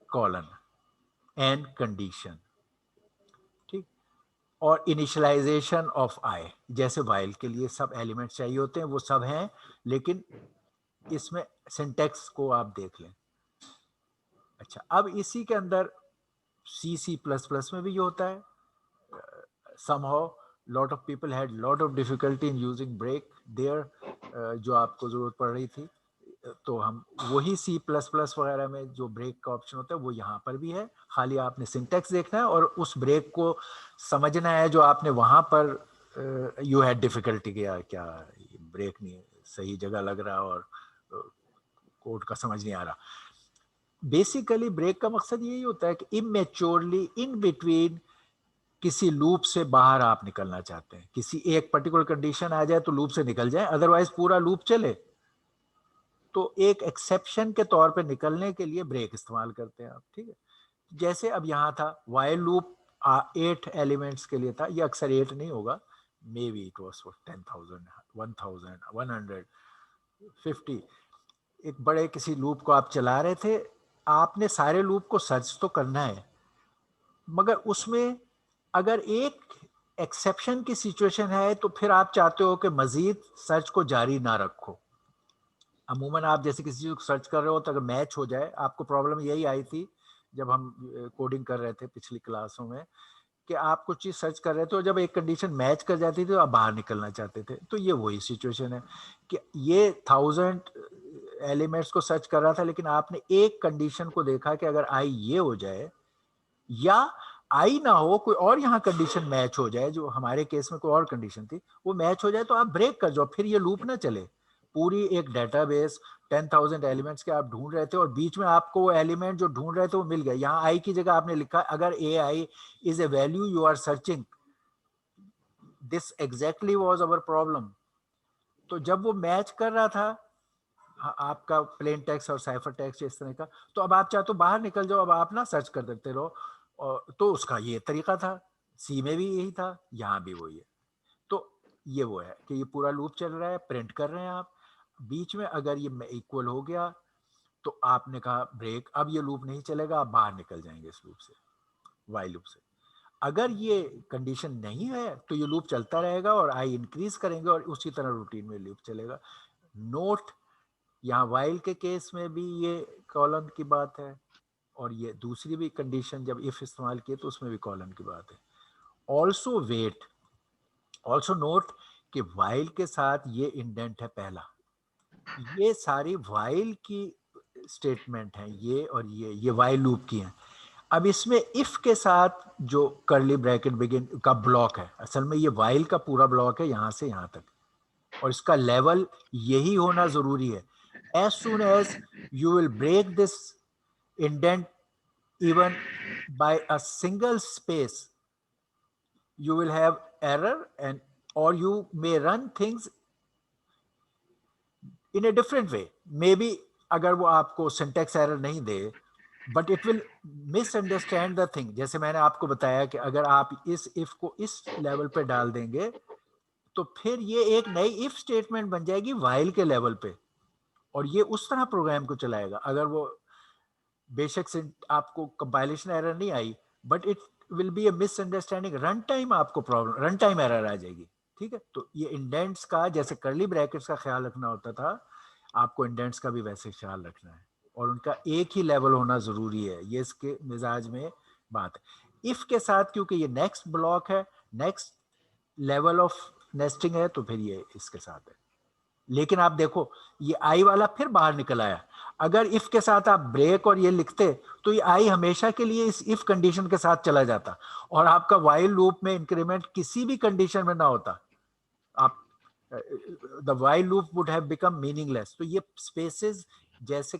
colon and condition, ठीक। और इनिशियलाइजेशन ऑफ आई, जैसे वाइल के लिए सब एलिमेंट चाहिए होते हैं वो सब हैं, लेकिन इसमें सिंटेक्स को आप देख लें। अच्छा, अब इसी के अंदर C++ में भी ये होता है। somehow lot of people had lot of difficulty in using break there, जो आपको जरूरत पड़ रही थी, तो हम वही C++ वगैरह में जो ब्रेक का ऑप्शन होता है वो यहाँ पर भी है, खाली आपने सिंटेक्स देखना है और उस ब्रेक को समझना है जो आपने वहाँ पर यू हैड डिफिकल्टी किया, क्या ब्रेक नहीं सही जगह लग रहा और कोड का समझ नहीं आ रहा। बेसिकली ब्रेक का मकसद यही होता है कि इमेच्योरली इन बिटवीन किसी लूप से बाहर आप निकलना चाहते हैं, किसी एक पर्टिकुलर कंडीशन आ जाए तो लूप से निकल जाए, अदरवाइज पूरा लूप चले, तो एक एक्सेप्शन के तौर पे निकलने के लिए ब्रेक इस्तेमाल करते हैं आप, ठीक है। जैसे अब यहाँ था वाइल लूप 8 एलिमेंट्स के लिए था, ये अक्सर 8 नहीं होगा, मे बी इट वॉज 10,000 1,000 150। एक बड़े किसी लूप को आप चला रहे थे, आपने सारे लूप को सर्च तो करना है, मगर उसमें अगर एक एक्सेप्शन की सिचुएशन है तो फिर आप चाहते हो कि मजीद सर्च को जारी ना रखो। अमूमन आप जैसे किसी चीज को सर्च कर रहे हो तो अगर मैच हो जाए, आपको प्रॉब्लम यही आई थी जब हम कोडिंग कर रहे थे पिछली क्लासों में, कि आप कुछ चीज सर्च कर रहे थे और जब एक कंडीशन मैच कर जाती थी तो आप बाहर निकलना चाहते थे। तो ये वही सिचुएशन है कि ये 1000 एलिमेंट्स को सर्च कर रहा था, लेकिन आपने एक कंडीशन को देखा कि अगर आई ये हो जाए या आई ना हो, कोई और यहाँ कंडीशन मैच हो जाए, जो हमारे केस में कोई और कंडीशन थी वो मैच हो जाए, तो आप ब्रेक कर जाओ, फिर ये लूप ना चले। पूरी एक डेटाबेस 10,000 एलिमेंट्स के आप ढूंढ रहे थे और बीच में आपको वो एलिमेंट जो ढूंढ रहे थे वो मिल गया, यहाँ आई की जगह आपने लिखा अगर A I is a value you are searching, this exactly was our problem. तो जब वो मैच कर रहा था आपका प्लेन टेक्स्ट और साइफर टेक्स्ट इस तरह का, तो अब आप चाहे तो बाहर निकल जाओ, अब आप ना सर्च कर देते रहो, और तो उसका ये तरीका था, सी में भी यही था, यहाँ भी वही है। तो ये वो है कि ये पूरा लूप चल रहा है, प्रिंट कर रहे हैं आप, बीच में अगर ये इक्वल हो गया तो आपने कहा ब्रेक, अब ये लूप नहीं चलेगा, आप बाहर निकल जाएंगे इस लूप से, वाई लूप से। अगर ये कंडीशन नहीं है तो ये लूप चलता रहेगा और आई इंक्रीज करेंगे और उसी तरह रूटीन में लूप चलेगा। नोट, यहाँ वाइल के केस में भी ये कॉलन की बात है, और ये दूसरी भी कंडीशन जब इफ इस्तेमाल किए तो उसमें भी कॉलन की बात है। ऑल्सो वेट, ऑल्सो नोट कि वाइल के साथ ये इंडेंट है पहला, ये सारी वाइल की स्टेटमेंट है, ये और ये वाइल लूप की हैं। अब इसमें इफ के साथ जो करली ब्रैकेट बिगिन का ब्लॉक है, असल में ये वाइल का पूरा ब्लॉक है यहाँ से यहाँ तक, और इसका लेवल यही होना जरूरी है। As soon as you will break this indent even by a single space, you will have error, and or you may run things in a different way, maybe अगर वो आपको सिंटेक्स एरर नहीं दे, but it will misunderstand the thing. जैसे मैंने आपको बताया कि अगर आप इस इफ को इस लेवल पे डाल देंगे तो फिर ये एक नई इफ स्टेटमेंट बन जाएगी वाइल के लेवल पे, और ये उस तरह प्रोग्राम को चलाएगा। अगर वो बेशक से आपको कंपाइलेशन एरर नहीं आई, but it will be a misunderstanding, run time आपको प्रॉब्लम, रन टाइम एरर आ जाएगी, ठीक है। तो ये इंडेंट्स का जैसे करली ब्रैकेट्स का ख्याल रखना होता था, आपको इंडेंट्स का भी वैसे ख्याल रखना है, और उनका एक ही लेवल होना जरूरी है, ये इसके मिजाज में बात है। इफ के साथ क्योंकि ये नेक्स्ट ब्लॉक है, नेक्स्ट लेवल ऑफ नेस्टिंग है, तो फिर ये इसके साथ है। लेकिन आप देखो ये आई वाला फिर बाहर निकल आया, अगर इफ के साथ आप ब्रेक और ये लिखते तो ये आई हमेशा के लिए इस इफ कंडीशन के साथ चला जाता और आपका वाइल लूप में इंक्रीमेंट किसी भी कंडीशन में ना होता, आप the while loop would have become meaningless. तो ये स्पेसेस, जैसे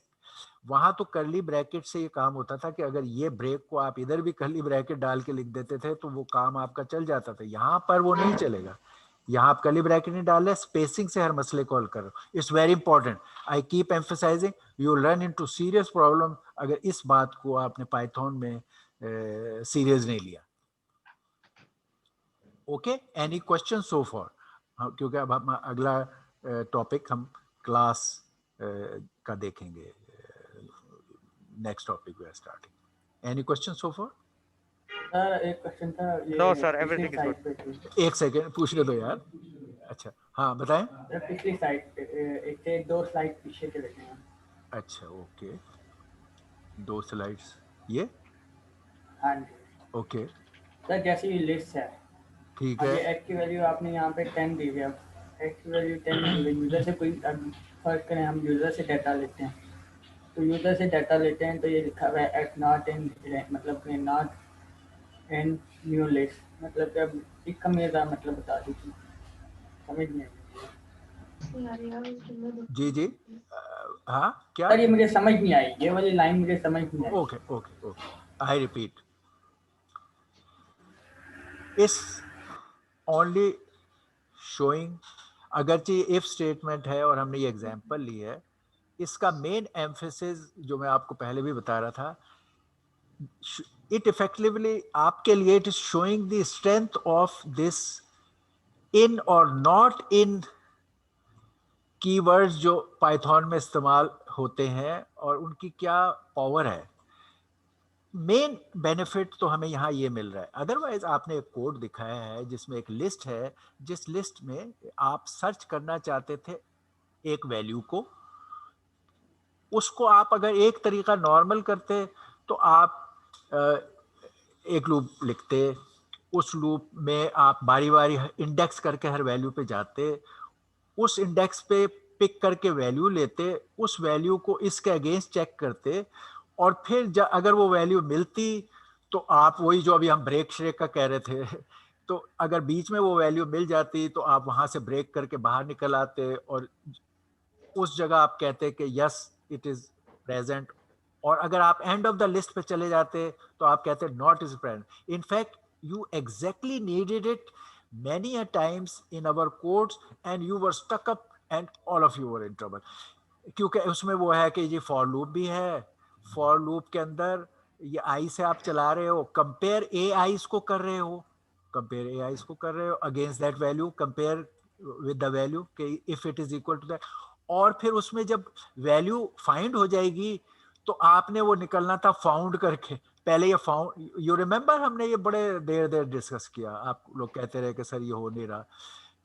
वहां तो करली ब्रैकेट से ये काम होता था कि अगर ये ब्रेक को आप इधर भी करली ब्रैकेट डाल के लिख देते थे तो वो काम आपका चल जाता था, यहाँ पर वो नहीं चलेगा। यहाँ आप कर्ली ब्रैकेट नहीं डाल रहे, स्पेसिंग से हर मसले को हल कर रहे हो. It's very important. I keep emphasizing, you run into serious problem अगर इस बात को आपने पाइथन में सीरियस नहीं लिया. Okay, any question so far? क्योंकि अब हम अगला टॉपिक हम क्लास का देखेंगे. Next topic we are starting. Any question so far? Sir एक क्वेश्चन था ये नो सर, पिछली एवरीथिंग इज साइड गुड. पे थी। एक सेकेंड पूछने दो यार. अच्छा हाँ बताएं. सर पिछली साइड पे एक दो स्लाइड पीछे चले गए हैं. अच्छा ओके, 2 स्लाइड्स ये. हाँ जी ओके सर, जैसे ये लिस्ट है, ठीक अब है. ये एक्स की वैल्यू आपने यहाँ पे 10 दी है. एक्स की वैल्यू 10 दी है. यूज़र से कोई फर्ज करें हम यूज़र से डाटा लेते हैं, तो यूज़र से डाटा लेते हैं तो ये लिखा हुआ है एक्स नॉट इन, मतलब कि नॉट इन न्यू लिस्ट. मतलब कि अब इसका मेरा मतलब बता दीजिए, समझ नहीं आई. जी जी हाँ क्या? सर ये मुझे समझ नहीं आई, ये वाली लाइन मुझे समझ नहीं आई. Okay okay okay, I repeat. Is only showing, अगरचे इफ स्टेटमेंट है और हमने ये एग्जांपल ली है, इसका मेन एम्फेसिस जो मैं आपको पहले भी बता रहा था, इट इफेक्टिवली आपके लिए it is showing the strength of this in और नॉट इन कीवर्ड्स जो पाइथन में इस्तेमाल होते हैं और उनकी क्या पावर है. मेन बेनिफिट तो हमें यहाँ ये मिल रहा है. अदरवाइज आपने एक कोड दिखाया है जिसमें एक लिस्ट है, जिस लिस्ट में आप सर्च करना चाहते थे एक वैल्यू को, उसको आप अगर एक तरीका नॉर्मल करते तो आप एक लूप लिखते, उस लूप में आप बारी बारी इंडेक्स करके हर वैल्यू पे जाते, उस इंडेक्स पे पिक करके वैल्यू लेते, उस वैल्यू को इसके अगेंस्ट चेक करते, और फिर अगर वो वैल्यू मिलती तो आप वही जो अभी हम ब्रेक श्रेक का कह रहे थे, तो अगर बीच में वो वैल्यू मिल जाती तो आप वहां से ब्रेक करके बाहर निकल आते और उस जगह आप कहते कि यस इट इज प्रेजेंट. और अगर आप एंड ऑफ द लिस्ट पे चले जाते तो आप कहते not is present. In fact you exactly needed it many a times in our codes and you were stuck up and all of you were in trouble. क्योंकि उसमें वो है कि ये फॉर लूप भी है, फॉर लूप के अंदर ये आई से आप चला रहे हो, कंपेयर ए आईज को कर रहे हो, कंपेयर ए आईज को कर रहे हो against that value, compare with the value कि if it is equal to that. और फिर उसमें जब वैल्यू फाइंड हो जाएगी तो आपने वो निकलना था फाउंड करके. पहले ये फाउंड, यू रिमेम्बर हमने ये बड़े देर देर डिस्कस किया, आप लोग कहते रहे कि सर ये हो नहीं रहा.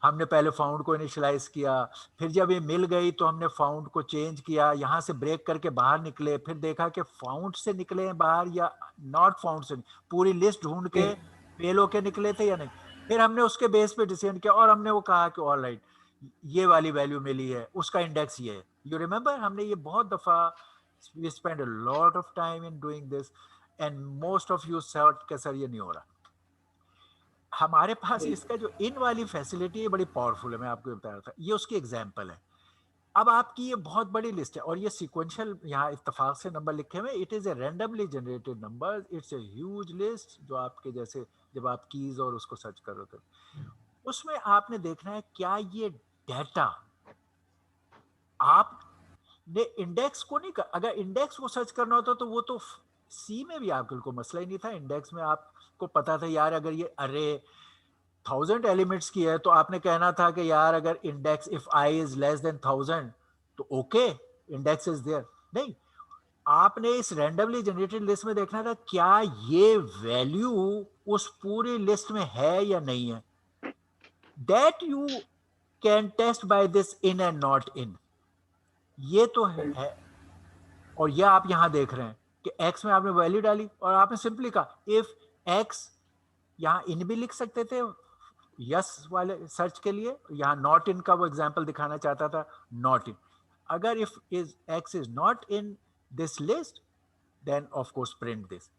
हमने पहले फाउंड को इनिशियलाइज किया, फिर जब ये मिल गई तो हमने फाउंड को चेंज किया, यहाँ से ब्रेक करके बाहर निकले, फिर देखा कि फाउंड से निकले हैं बाहर या नॉट फाउंड से, पूरी लिस्ट ढूंढ के फेल होके निकले थे या नहीं. फिर हमने उसके बेस पे डिसीजन किया और हमने वो कहा कि ऑल राइट ये वाली वैल्यू मिली है, उसका इंडेक्स ये है. यू रिमेम्बर हमने ये बहुत दफा, we spend a lot of time in doing this and most of you said कि सर ये नहीं हो रहा. हमारे पास इसका जो इन वाली फैसिलिटी है बड़ी पावरफुल है, मैं आपको बता रहा था, ये उसकी एग्जांपल है. अब आपकी ये बहुत बड़ी लिस्ट है और ये सीक्वेंशियल यहाँ इत्तेफाक से नंबर लिखे हुए, it is a randomly generated number, it's a huge list जो आपके जैसे जब आप कीज और उसको सर्च करो तो उसमें आपने देखना है क्या ये डाटा आपने इंडेक्स को नहीं कर, अगर इंडेक्स को सर्च करना होता तो वो तो सी में भी आपके को मसला ही नहीं था. इंडेक्स में आपको पता था यार अगर ये अरे 1000 एलिमेंट्स की है तो आपने कहना था कि यार अगर index if I is less than 1000 तो ओके इंडेक्स इज देयर. नहीं, आपने इस रैंडमली जनरेटेड लिस्ट में देखना था क्या ये वैल्यू उस पूरी लिस्ट में है या नहीं है. That you can test by this in and not in. ये तो है. और ये आप यहां देख रहे हैं कि x में आपने वैल्यू डाली और आपने सिंपली कहा इफ x, यहां इन भी लिख सकते थे यस वाले सर्च के लिए, यहां नॉट इन का वो एग्जांपल दिखाना चाहता था, नॉट इन. अगर if is x is not in this list then of course print this.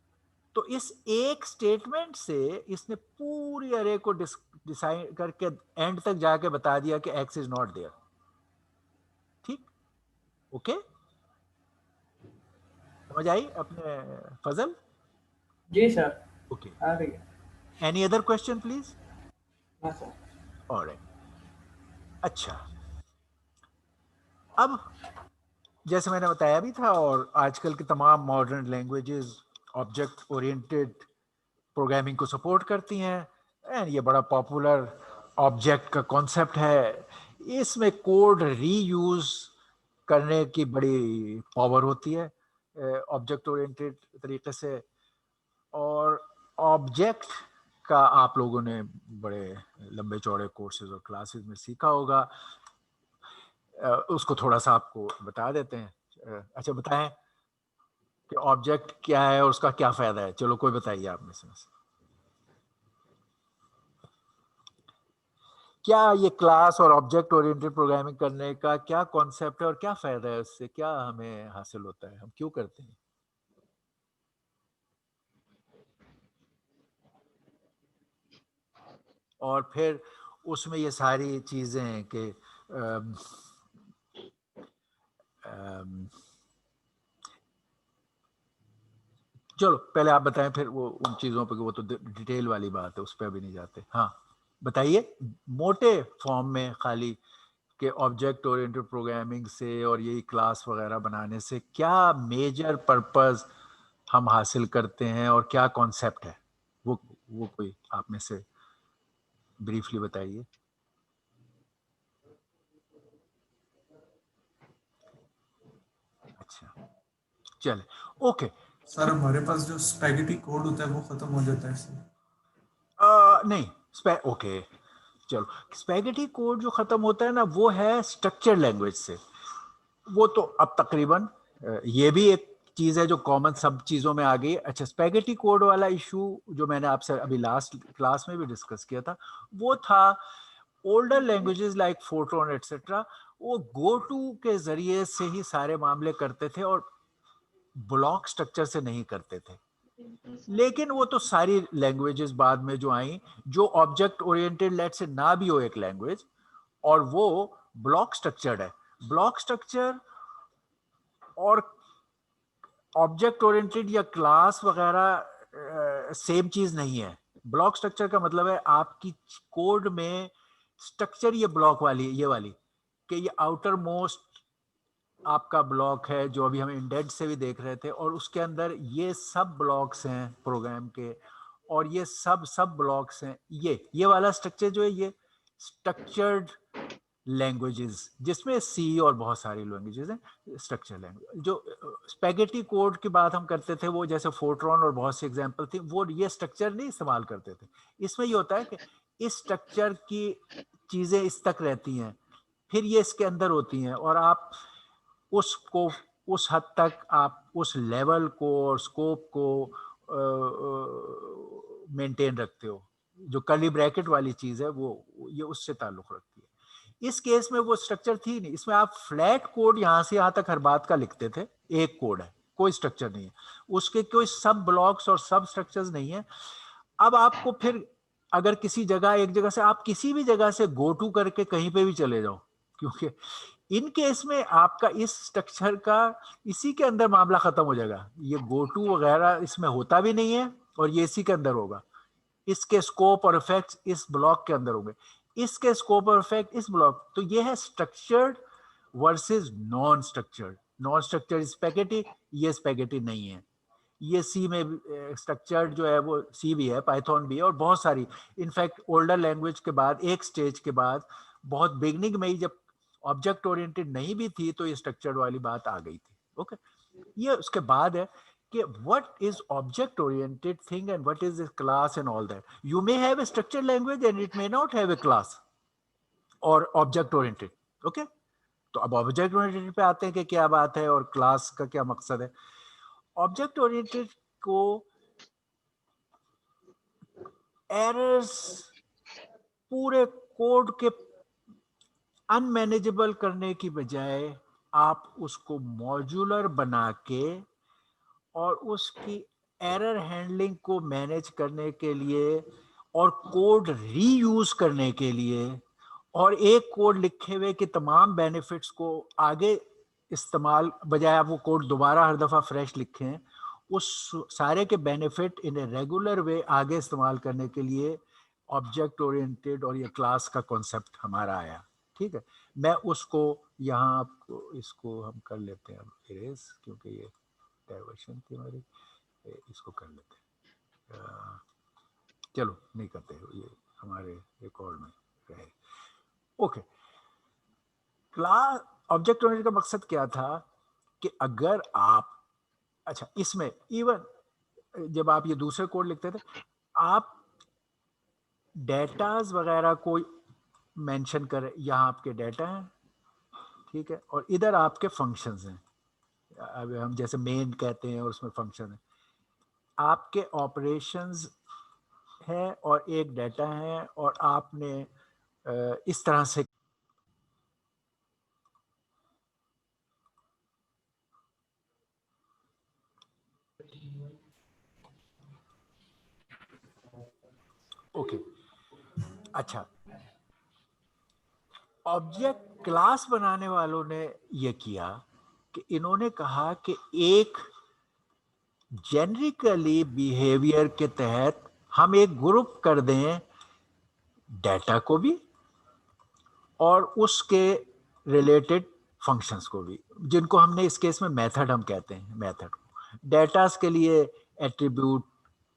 तो इस एक स्टेटमेंट से इसने पूरी अरे को डिसाइड करके एंड तक जाके बता दिया कि x इज नॉट देयर. ठीक, ओके समझ आई अपने फजल? जी सर ओके, आ गई. Any other question please? हाँ सर. ऑलराइट. अच्छा, अब जैसे मैंने बताया भी था, और आजकल के तमाम modern languages object oriented programming को सपोर्ट करती हैं, एंड ये बड़ा पॉपुलर ऑब्जेक्ट का कॉन्सेप्ट है। इसमें कोड रीयूज करने की बड़ी पावर होती है ऑब्जेक्ट ओरिएंटेड तरीके से। और ऑब्जेक्ट का आप लोगों ने बड़े लंबे चौड़े कोर्सेज और क्लासेस में सीखा होगा। उसको थोड़ा सा आपको बता देते हैं। अच्छा, बताएं कि ऑब्जेक्ट क्या है और उसका क्या फायदा है। चलो, कोई बताइए आप में से। क्या ये क्लास और ऑब्जेक्ट ओरिएंटेड प्रोग्रामिंग करने का क्या कॉन्सेप्ट है और क्या फायदा है, उससे क्या हमें हासिल होता है, हम क्यों करते हैं? और फिर उसमें ये सारी चीजें हैं कि अम, अम, चलो पहले आप बताएं, फिर वो उन चीजों पे, वो तो डिटेल वाली बात है, उस पर अभी नहीं जाते। हाँ, बताइए मोटे फॉर्म में खाली कि ऑब्जेक्ट ओरिएंटेड प्रोग्रामिंग से और यही क्लास वगैरह बनाने से क्या मेजर पर्पस हम हासिल करते हैं और क्या कॉन्सेप्ट है, वो कोई आप में से ब्रीफली बताइए। अच्छा, चले, ओके। सर हमारे पास जो स्पैगेटी कोड होता है वो खत्म हो जाता है इससे। नहीं, ओके, चलो, स्पैगेटी कोड जो खत्म होता है ना, वो है स्ट्रक्चर लैंग्वेज से। वो तो अब तकरीबन ये भी एक चीज है जो कॉमन सब चीजों में आ गई। अच्छा, स्पैगेटी कोड वाला इशू जो मैंने आपसे अभी लास्ट क्लास में भी डिस्कस किया था, वो था older languages like Fortran etcetera, वो गो टू के जरिए से ही सारे मामले करते थे और ब्लॉक स्ट्रक्चर से नहीं करते थे। लेकिन वो तो सारी लैंग्वेजेस बाद में जो आई, जो ऑब्जेक्ट ओरिएंटेड लेट से ना भी हो एक लैंग्वेज, और वो ब्लॉक स्ट्रक्चर्ड है। ब्लॉक स्ट्रक्चर और ऑब्जेक्ट ओरिएंटेड या क्लास वगैरह सेम चीज नहीं है। ब्लॉक स्ट्रक्चर का मतलब है आपकी कोड में स्ट्रक्चर ये ब्लॉक वाली, ये वाली, कि ये आउटर मोस्ट आपका ब्लॉक है जो अभी हम इंडेंट से भी देख रहे थे, और उसके अंदर ये सब ब्लॉक्स हैं प्रोग्राम के, और ये सब सब ब्लॉक्स हैं। ये वाला स्ट्रक्चर जो है, ये स्ट्रक्चर्ड लैंग्वेजेस, जिसमें सी और बहुत सारी लैंग्वेजेस हैं स्ट्रक्चर लैंग्वेज। जो स्पैगेटी कोड की बात हम करते थे, वो जैसे फोर्ट्रॉन और बहुत सी एग्जांपल थी, वो ये स्ट्रक्चर नहीं इस्तेमाल करते थे। इसमें ये होता है कि इस स्ट्रक्चर की चीजें इस तक रहती हैं, फिर ये इसके अंदर होती हैं, और आप उसको उस हद तक आप उस लेवल को और स्कोप को मेंटेन रखते हो। जो कर्ली ब्रैकेट वाली चीज है, वो ये उससे ताल्लुक रखती है। इस केस में वो स्ट्रक्चर थी नहीं, इसमें आप फ्लैट कोड यहाँ से यहाँ तक हर बात का लिखते थे, एक कोड है, कोई स्ट्रक्चर नहीं है, उसके कोई सब ब्लॉक्स और सब स्ट्रक्चर्स नहीं है। अब आपको फिर अगर किसी जगह, एक जगह से आप किसी भी जगह से गो टू करके कहीं पे भी चले जाओ, क्योंकि इन केस में आपका इस स्ट्रक्चर का इसी के अंदर मामला खत्म हो जाएगा। ये गो टू वगैरह इसमें होता भी नहीं है, और ये इसी के अंदर होगा। इसके स्कोप और इफेक्ट्स इस ब्लॉक के अंदर होंगे, इसके स्कोप और इफेक्ट इस ब्लॉक। तो ये है structured versus non structured. Non structured spaghetti, ये स्पैगेटी नहीं है। ये सी में स्ट्रक्चर्ड जो है वो सी भी है, पाइथन भी है, और बहुत सारी, इनफैक्ट ओल्डर लैंग्वेज के बाद, एक स्टेज के बाद, बहुत बिगनिंग में ही जब ऑब्जेक्ट ओरिएंटेड नहीं भी थी, तो ये स्ट्रक्चर्ड वाली बात आ गई थी। ओके, ये उसके बाद है कि what is object oriented thing and what is a class and all that. You may have a structured language and it may not have a class or object oriented. Okay, तो अब object oriented पे आते हैं कि क्या बात है और क्लास का क्या मकसद है। ऑब्जेक्ट ओरिएंटेड को एरर्स पूरे कोड के अनमैनेजेबल करने की बजाय आप उसको मॉड्यूलर बना के और उसकी एरर हैंडलिंग को मैनेज करने के लिए और कोड रीयूज करने के लिए, और एक कोड लिखे हुए के तमाम बेनिफिट्स को आगे इस्तेमाल, बजाय आप वो कोड दोबारा हर दफ़ा फ्रेश लिखें, उस सारे के benefit in a regular way आगे इस्तेमाल करने के लिए ऑब्जेक्ट ओरिएंटेड और ये क्लास का कॉन्सेप्ट हमारा आया। ठीक है, मैं उसको यहाँ आपको इसको हम कर लेते हैं अब इरेज, क्योंकि ये डाइवर्शन थी हमारी, इसको कर लेते हैं। चलो नहीं करते, ये हमारे रिकॉर्ड में रहे। ओके, क्लास ऑब्जेक्ट ओरिएंटेड का मकसद क्या था कि अगर आप, अच्छा इसमें इवन जब आप ये दूसरे कोड लिखते थे, आप डेटाज वगैरह को मेंशन करें, यहाँ आपके डेटा हैं, ठीक है, और इधर आपके फंक्शंस हैं। अब हम जैसे मेन कहते हैं और उसमें फंक्शन है, आपके ऑपरेशंस है और एक डाटा है, और आपने इस तरह से ओके। अच्छा, ऑब्जेक्ट क्लास बनाने वालों ने ये किया कि इन्होंने कहा कि एक जेनरिकली बिहेवियर के तहत हम एक ग्रुप कर दें डाटा को भी और उसके रिलेटेड फंक्शंस को भी, जिनको हमने इस केस में मेथड हम कहते हैं। मेथड को डेटास के लिए एट्रीब्यूट,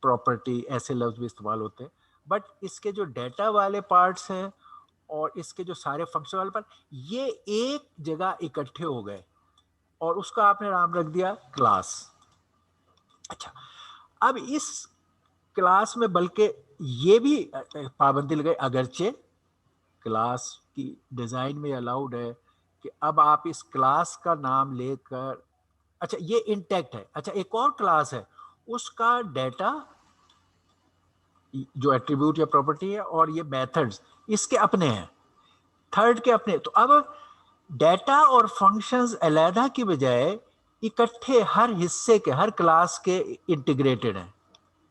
प्रॉपर्टी ऐसे लफ्ज भी इस्तेमाल होते हैं, बट इसके जो डेटा वाले पार्ट्स हैं और इसके जो सारे फंक्शन वाले पार्ट, ये एक जगह इकट्ठे हो गए और उसका आपने नाम रख दिया क्लास। अच्छा, अब इस क्लास में बल्कि ये भी पाबंदी लगाई, अगरचे क्लास की डिजाइन में अलाउड है कि अब आप इस क्लास का नाम लेकर, अच्छा ये इंटैक्ट है, अच्छा एक और क्लास है उसका डेटा जो एट्रीब्यूट या प्रॉपर्टी है और ये मेथड्स इसके अपने हैं, थर्ड के अपने। तो अब डेटा और फंक्शंस अलहदा की बजाय इकट्ठे हर हिस्से के, हर क्लास के इंटीग्रेटेड हैं।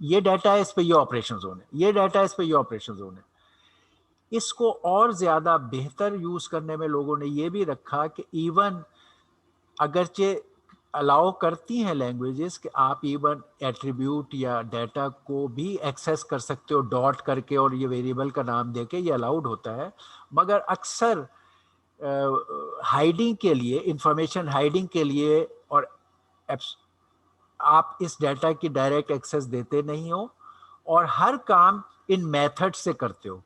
ये डाटा है, इस पे ये ऑपरेशंस होने, ये डाटा है, इस पे ये ऑपरेशंस होने। इसको और ज्यादा बेहतर यूज करने में लोगों ने ये भी रखा कि इवन अगरचे अलाउ करती हैं लैंग्वेजेस कि आप इवन एट्रीब्यूट या डाटा को भी एक्सेस कर सकते हो डॉट करके और ये वेरिएबल का नाम देके, ये अलाउड होता है। मगर अक्सर हाइडिंग के लिए, इंफॉर्मेशन हाइडिंग के लिए, और आप इस डाटा की डायरेक्ट एक्सेस देते नहीं हो और हर काम इन मेथड से करते हो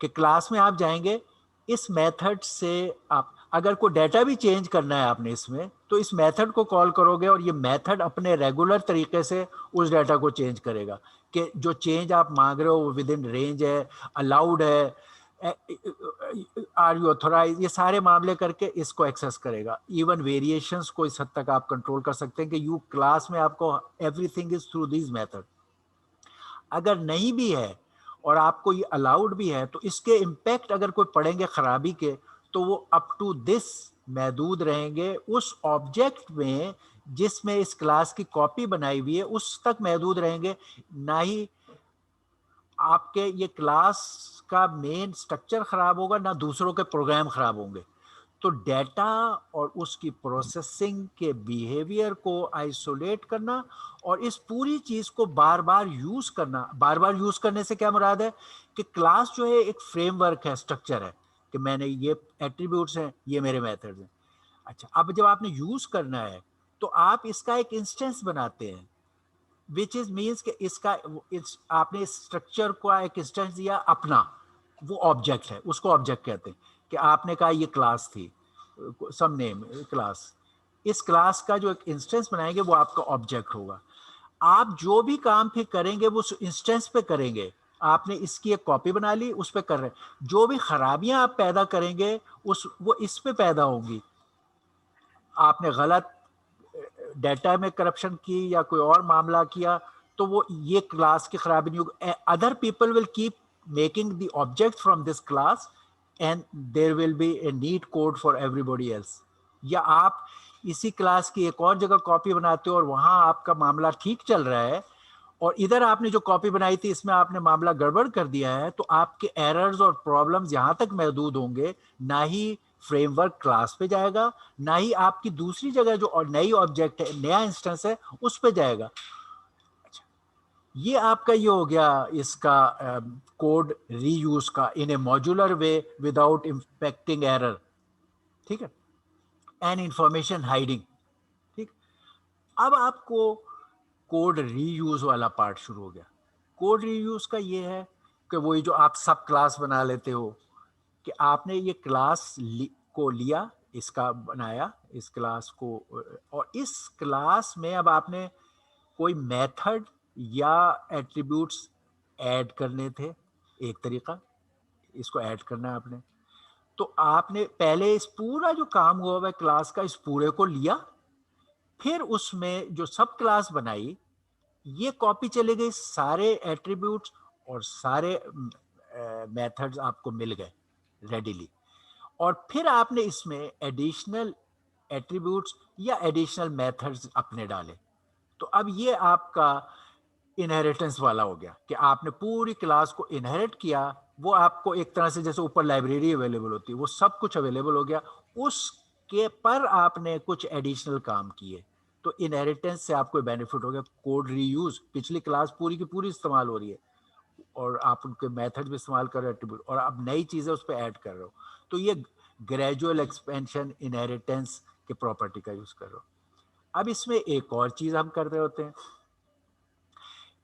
कि क्लास में आप जाएंगे, इस मेथड से आप अगर कोई डाटा भी चेंज करना है आपने इसमें, तो इस मेथड को कॉल करोगे और ये मेथड अपने रेगुलर तरीके से उस डाटा को चेंज करेगा कि जो चेंज आप मांग रहे हो वो विद इन रेंज है, अलाउड है, आर यू ऑथोराइज, ये सारे मामले करके इसको एक्सेस करेगा। इवन वेरिएशंस को इस हद तक आप कंट्रोल कर सकते हैं कि यू क्लास में आपको everything is through this method. अगर नहीं भी है और आपको ये अलाउड भी है, तो इसके इम्पैक्ट अगर कोई पड़ेंगे खराबी के, तो वो अप टू दिस महदूद रहेंगे, उस ऑब्जेक्ट में जिसमें इस क्लास की कॉपी बनाई हुई है उस तक महदूद रहेंगे, ना ही आपके ये क्लास का मेन स्ट्रक्चर खराब होगा, ना दूसरों के प्रोग्राम खराब होंगे। तो डेटा और उसकी प्रोसेसिंग के बिहेवियर को आइसोलेट करना और इस पूरी चीज को बार बार यूज करना। बार बार यूज करने से क्या मुराद है कि क्लास जो है एक फ्रेमवर्क है, स्ट्रक्चर है कि मैंने ये एट्रीब्यूट्स हैं, ये मेरे मेथड्स हैं। अच्छा, अब जब आपने यूज करना है तो आप इसका एक इंस्टेंस बनाते हैं, विच इज मीन्स कि इसका आपने इस स्ट्रक्चर को एक इंस्टेंस दिया अपना, वो ऑब्जेक्ट है, उसको ऑब्जेक्ट कहते हैं। कि आपने कहा ये क्लास थी, सम नेम क्लास, इस क्लास का जो एक इंस्टेंस बनाएंगे वो आपका ऑब्जेक्ट होगा। आप जो भी काम फिर करेंगे वो उस इंस्टेंस पे करेंगे। आपने इसकी एक कॉपी बना ली, उस पे कर रहे हैं, जो भी खराबियां आप पैदा करेंगे वो इस पे पैदा होंगी। आपने गलत डेटा में करप्शन की या कोई और मामला किया तो वो ये क्लास की खराबी नहीं होगी। Other people will keep making the object from this class and there will be a neat code for everybody else। या आप इसी क्लास की एक और जगह कॉपी बनाते हो और वहां आपका मामला ठीक चल रहा है और इधर आपने जो कॉपी बनाई थी इसमें आपने मामला गड़बड़ कर दिया है, तो आपके एरर्स और प्रॉब्लम्स यहां तक महदूद होंगे, ना ही फ्रेमवर्क क्लास पे जाएगा, ना ही आपकी दूसरी जगह जो और नई ऑब्जेक्ट है, नया इंस्टेंस है, उस पे जाएगा। ये आपका ये हो गया इसका कोड रीयूज का in a modular way without impacting error, ठीक है, एंड इंफॉर्मेशन हाइडिंग, ठीक। अब आपको कोड रीयूज वाला पार्ट शुरू हो गया। कोड रीयूज का ये है कि वही जो आप सब क्लास बना लेते हो, कि आपने ये क्लास को लिया, इसका बनाया इस क्लास को, और इस क्लास में अब आपने कोई मेथड या एट्रीब्यूट्स ऐड करने थे, एक तरीका इसको ऐड करना है आपने। तो आपने पहले इस पूरा जो काम हुआ हुआ है क्लास का, इस पूरे को लिया, फिर उसमें जो सब क्लास बनाई, ये कॉपी चले गई, सारे एट्रीब्यूट्स और सारे मेथड्स आपको मिल गए रेडीली, और फिर आपने इसमें एडिशनल एट्रीब्यूट्स या एडिशनल मेथड्स अपने डाले। तो अब ये आपका इनहेरिटेंस वाला हो गया कि आपने पूरी क्लास को इनहेरिट किया। वो आपको एक तरह से जैसे ऊपर लाइब्रेरी अवेलेबल होती है, वो सब कुछ अवेलेबल हो गया, उसके पर आपने कुछ एडिशनल काम किए, तो इनहेरिटेंस से आपको बेनिफिट हो गया। कोड रीयूज, पिछली क्लास पूरी की पूरी इस्तेमाल हो रही है और आप उनके मेथड भी इस्तेमाल कर रहे हो और आप नई चीज़ें उस पर ऐड कर रहे हो, तो ये ग्रेजुअल एक्सपेंशन इनहेरिटेंस के प्रॉपर्टी का यूज़ कर रहे हो। अब इसमें एक और चीज़ हम कर रहे होते हैं,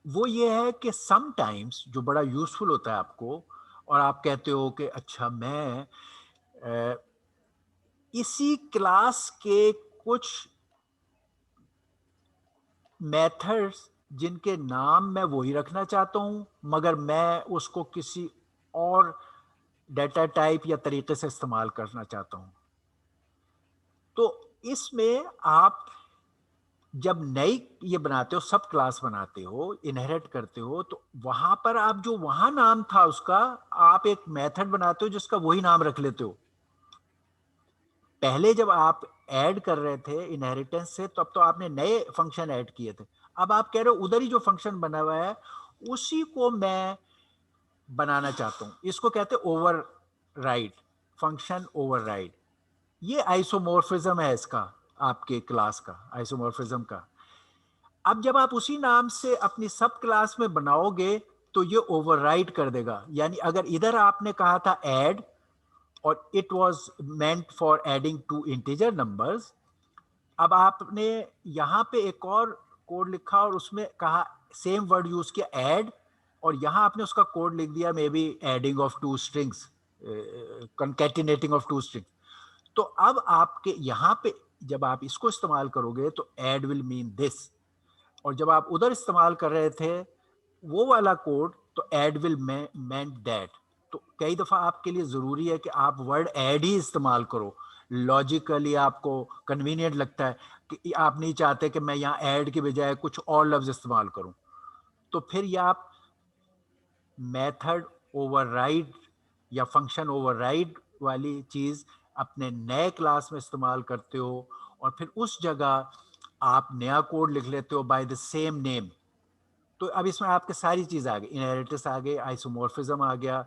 वो ये है कि समटाइम्स जो बड़ा यूज़फुल होता है आपको, और आप कहते हो कि अच्छा मैं इसी क्लास के कुछ मेथड्स जिनके नाम मैं वही रखना चाहता हूँ, मगर मैं उसको किसी और डेटा टाइप या तरीके से इस्तेमाल करना चाहता हूँ। तो इसमें आप जब नई ये बनाते हो, सब क्लास बनाते हो, इनहेरिट करते हो, तो वहां पर आप जो वहां नाम था उसका, आप एक मेथड बनाते हो जिसका वही नाम रख लेते हो। पहले जब आप ऐड कर रहे थे इनहेरिटेंस से, तब तो आपने नए फंक्शन ऐड किए थे। अब आप कह रहे हो उधर ही जो फंक्शन बना हुआ है उसी को मैं बनाना चाहता हूं, इसको कहते हैं ओवरराइड, फंक्शन ओवरराइड। ये आइसोमॉर्फिज्म है इसका, आपके क्लास का आइसोमॉर्फिज्म का। अब जब आप उसी नाम से अपनी सब क्लास में बनाओगे तो ये ओवरराइड कर देगा। यानी अगर इधर आपने कहा था ऐड और it was meant for adding to integer numbers, अब आपने यहाँ पे एक और कोड लिखा और उसमें कहा सेम वर्ड यूज किया ऐड, और यहाँ आपने उसका कोड लिख दिया may be adding of two strings, concatenating of two strings. तो अब आपके यहाँ पे जब आप इसको इस्तेमाल करोगे तो ऐड विल मीन दिस, और जब आप उधर इस्तेमाल कर रहे थे वो वाला कोड तो ऐड विल मेंट दैट। तो कई दफ़ा आपके लिए ज़रूरी है कि आप वर्ड ऐड ही इस्तेमाल करो, लॉजिकली आपको कन्वीनियंट लगता है कि आप नहीं चाहते कि मैं यहाँ ऐड के बजाय कुछ और लफ्ज़ इस्तेमाल करूँ, तो फिर ये आप मेथड ओवरराइड या फंक्शन ओवरराइड वाली चीज़ अपने नए क्लास में इस्तेमाल करते हो, और फिर उस जगह आप नया कोड लिख लेते हो बाय द सेम नेम। तो अब इसमें आपके सारी चीज़ आ गई, इनहेरिटेंस आ गई, आइसोमॉर्फिज्म आ गया,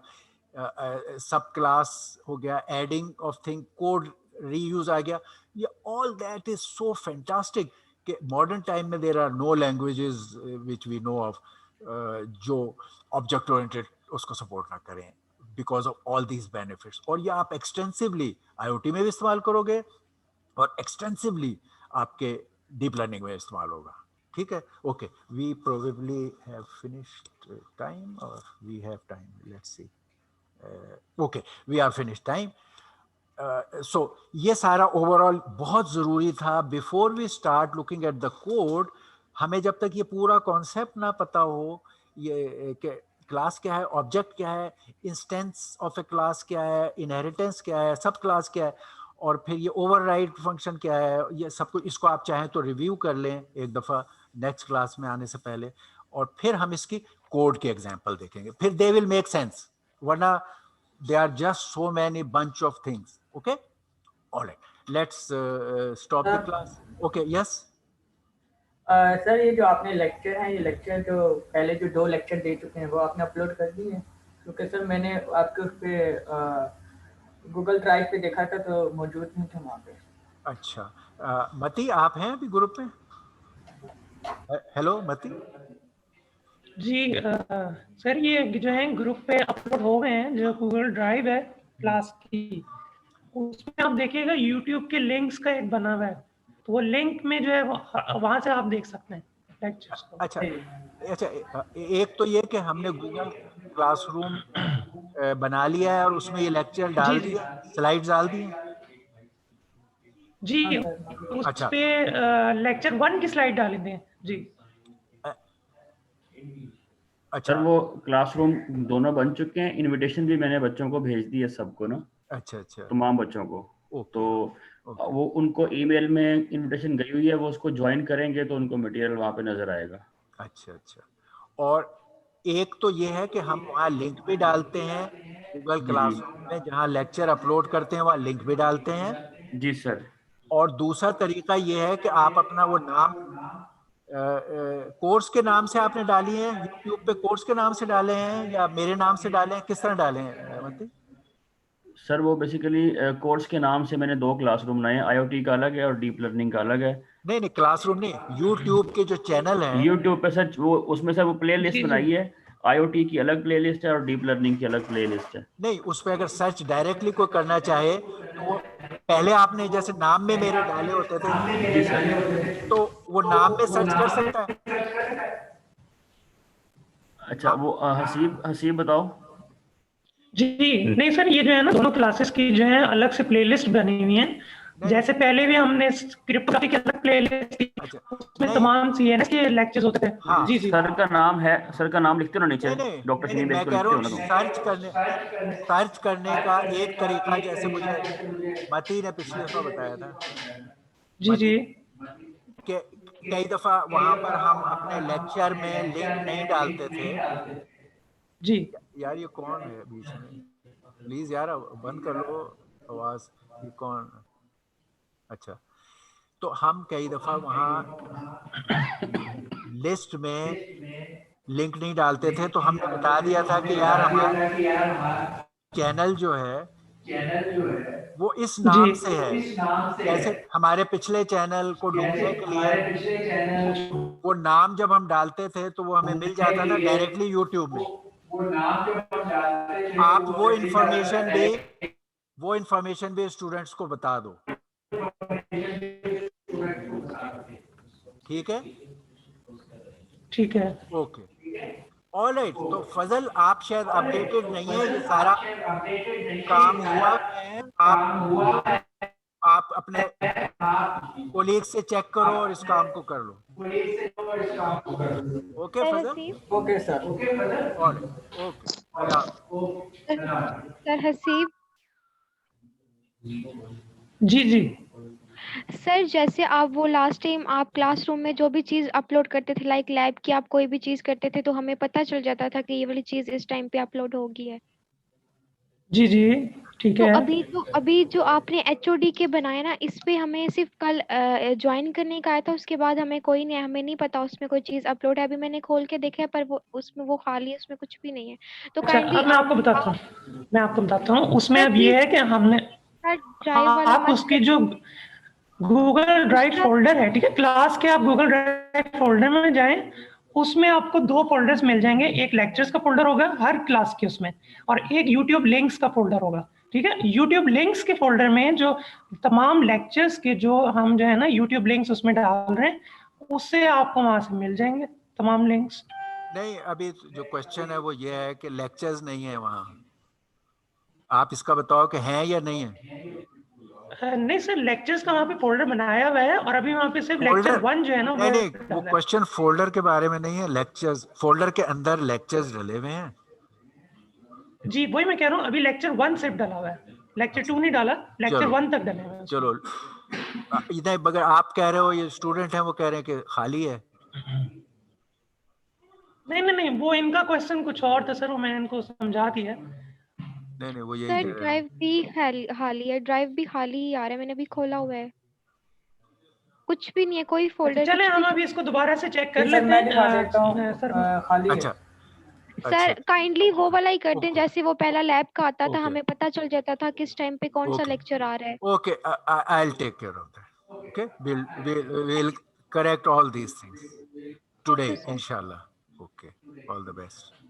सब क्लास हो गया, adding of thing, code reuse आ गया। ये all that is so fantastic कि मॉडर्न टाइम में there are no languages which we know of जो ऑब्जेक्ट ओरिएंटेड उसको सपोर्ट ना करें, because of all these benefits. और ये आप एक्सटेंसिवली आईओटी में भी इस्तेमाल करोगे और एक्सटेंसिवली आपके डीप लर्निंग में इस्तेमाल होगा। ठीक है, okay, we probably have finished time और we have time, let's see, okay we are finish time. So ये सारा ओवरऑल बहुत ज़रूरी था। Before we start looking at the code, हमें जब तक ये पूरा कॉन्सेप्ट ना पता हो, ये क्लास क्या है, ऑब्जेक्ट क्या है, इंस्टेंस ऑफ ए क्लास क्या है, इनहेरिटेंस क्या है, सब क्लास क्या है, और फिर ये ओवरराइड फंक्शन क्या है, ये सब कुछ इसको आप चाहें तो रिव्यू कर लें एक दफ़ा नेक्स्ट क्लास में आने से पहले, और फिर हम इसकी कोड के एग्जांपल देखेंगे, फिर दे विल मेक सेंस, वरना they are just so many bunch of things. Okay, all right, let's stop the class. Okay, yes. Sir ये जो आपने लेक्चर हैं, ये लेक्चर जो पहले जो 2 लेक्चर दे चुके हैं वो आपने अपलोड कर दिए हैं? क्योंकि सर मैंने आपके उस पे गूगल ड्राइव पे देखा था तो मौजूद नहीं थे वहाँ पे। अच्छा, मती आप हैं अभी ग्रुप में? हेलो मती, जी सर ये जो है ग्रुप पे अपलोड हो गए हैं, जो गूगल ड्राइव है क्लास की, उसमें आप देखिएगा यूट्यूब के लिंक्स का एक बना हुआ है, तो वो लिंक में जो है वहां से आप देख सकते हैं लेक्चर्स को। अच्छा अच्छा, एक तो ये कि हमने गूगल क्लासरूम बना लिया है और उसमें ये लेक्चर डाल जी, दिए, स्लाइड्स डाल दी हैं। जी हाँ सर, उस अच्छा पे लेक्चर 1 की स्लाइड डालेंगे जी। सर अच्छा वो क्लासरूम दोनों बन चुके हैं, इनविटेशन भी मैंने बच्चों को भेज दी है सबको ना, अच्छा अच्छा, तमाम बच्चों को। ओके तो ओके, वो उनको ईमेल में इनविटेशन गई हुई है, वो उसको ज्वाइन करेंगे तो उनको मटेरियल वहाँ पे नजर आएगा। अच्छा अच्छा। और एक तो ये है कि हम वहाँ लिंक भी डालते हैं गूगल जी जी क्लासरूम में, जहाँ लेक्चर अपलोड करते हैं वहाँ लिंक भी डालते हैं। जी सर। और दूसरा तरीका ये है कि आप अपना वो नाम कोर्स के नाम से आपने डाली है, यूट्यूब पे कोर्स के नाम से डाले हैं या मेरे नाम से डाले हैं, किस तरह डाले हैं रहमती? सर वो बेसिकली कोर्स के नाम से मैंने 2 क्लासरूम बनाए हैं, आईओटी का अलग है और डीप लर्निंग का अलग है। नहीं नहीं, क्लासरूम नहीं, यूट्यूब के जो चैनल हैं। यूट्यूब पे सर वो उसमें सर वो प्ले लिस्ट जी, जी। बनाई है, आईओटी की अलग प्ले लिस्ट है और डीप लर्निंग की अलग प्ले लिस्ट है। नहीं, उस पर अगर सर्च डायरेक्टली कोई करना चाहे तो वो पहले आपने जैसे नाम में मेरे डाले होते थे, जी सर। तो वो नाम में सर्च कर सकता है। अच्छा वो हसीब हसीब बताओ। जी नहीं सर, ये जो है ना दोनों क्लासेस की जो है अलग से प्लेलिस्ट बनी हुई है। नहीं जैसे पहले भी हमने क्रिप्टोग्राफी की अलग प्लेलिस्ट थी, अच्छा, उसमें नहीं तमाम सीएनएस के लेक्चर्स होते थे। हाँ, जी जी सर का नाम है, सर का नाम लिखते हो ना नीचे, नहीं नहीं डॉक्टर नहीं नहीं, शनी बेस मैं को कह रहा लिखते हो हूँ ना तुम। सर्च करने का एक तरीका, जैसे मुझे मती ने पिछली दफा बताया था, जी जी मती, कि कई दफा वहां पर हम अपने लेक्चर में लिंक नहीं डालते थे। जी यार ये कौन है बीच में, प्लीज यार बंद कर लो आवाज, ये कौन? अच्छा, तो हम कई दफा वहाँ लिस्ट में लिंक नहीं डालते थे, तो हमने बता दिया था कि यार हमारा चैनल जो है वो इस जी नाम से है। जैसे हमारे पिछले चैनल को ढूंढने के लिए वो नाम जब हम डालते थे तो वो हमें मिल जाता था डायरेक्टली यूट्यूब में। आप वो इंफॉर्मेशन भी स्टूडेंट्स को बता दो, ठीक है? ठीक है। Okay, alright. तो फजल आप शायद अपडेटेड नहीं है, ये सारा काम हुआ है। आप अपने कोलीग से चेक करो और इस काम को कर लो। Okay sir Fazal, Haseeb okay sir. Alright, okay, अल्लाह हाफ़िज़। सर हसीब जी जी सर जैसे आप वो लास्ट टाइम आप क्लासरूम में जो भी चीज़ अपलोड करते थे, लाइक लैब की आप कोई भी चीज़ करते थे तो हमें पता चल जाता था कि ये वाली चीज़ इस टाइम पे अपलोड होगी है। जी जी ठीक तो है। अभी जो आपने एचओडी के बनाया ना, इस पे हमें सिर्फ कल ज्वाइन करने का आया था, उसके बाद हमें नहीं पता उसमें कोई चीज़ अपलोड है। अभी मैंने खोल के देखा है पर वो उसमें वो खाली है, उसमें कुछ भी नहीं है। तो अच्छा काइंडली अब मैं आपको बताता हूँ उसमें सर अब प्लीज ये है कि हमने ड्राइव वाला आप मत उसकी जो गूगल ड्राइव उसका फोल्डर है, ठीक है, क्लास के आप गूगल ड्राइव फोल्डर में जाएं, उसमें आपको 2 फोल्डर्स मिल जाएंगे, एक लेक्चर्स का फोल्डर होगा हर क्लास के उसमें, और एक यूट्यूब लिंक्स का फोल्डर होगा। ठीक है, यूट्यूब लिंक्स के फोल्डर में जो तमाम लेक्चर्स के जो हम जो है ना यूट्यूब लिंक्स उसमें डाल रहे हैं, उससे आपको वहां से मिल जाएंगे तमाम लिंक्स। नहीं, अभी जो क्वेश्चन है वो ये है कि लेक्चर्स नहीं है वहाँ। आप इसका बताओ कि हैं या नहीं है। नहीं सर, लेक्चर्स का वहाँ पे फोल्डर बनाया हुआ है और अभी वहाँ पे सिर्फ लेक्चर फोल्डर 1 जो है ना नहीं वो नहीं, वो डाला है। क्वेश्चन फोल्डर के बारे में नहीं है, लेक्चर्स फोल्डर के अंदर लेक्चर्स डले हुए हैं। जी वही मैं कह रहा हूँ, अभी लेक्चर 1 सिर्फ डाला हुआ है, लेक्चर 2 नहीं डाला, लेक्चर चलो 1 तक डले हुए हैं उसमें। चलो, इधर मगर आप कह रहे हो ये स्टूडेंट हैं, वो कह रहे हैं कि खाली है। नहीं नहीं नहीं, वो इनका क्वेश्चन कुछ और था सर, वो मैंने इनको समझा दिया। नहीं नहीं, वो यही सर कह रहे हैं। ड्राइव भी खाली है, ड्राइव भी खाली ही आ रहा है, मैंने अभी खोला हुआ है, कुछ भी नहीं है, कोई अच्छा फोल्डर चले कुछ हम भी। अभी इसको दोबारा से चेक कर जी सर, लेते मैं दिखा देता हूँ, हैं सर। खाली है। अच्छा सर अच्छा, काइंडली वो वाला ही कर दें, ओके जैसे वो पहला लैब का आता था, ओके हमें पता चल जाता था किस टाइम पे कौन सा ओके लेक्चर आ रहा है। Okay, I will take care of that. Okay, we'll correct all these things thank today you sir. inshallah. Okay. All the best.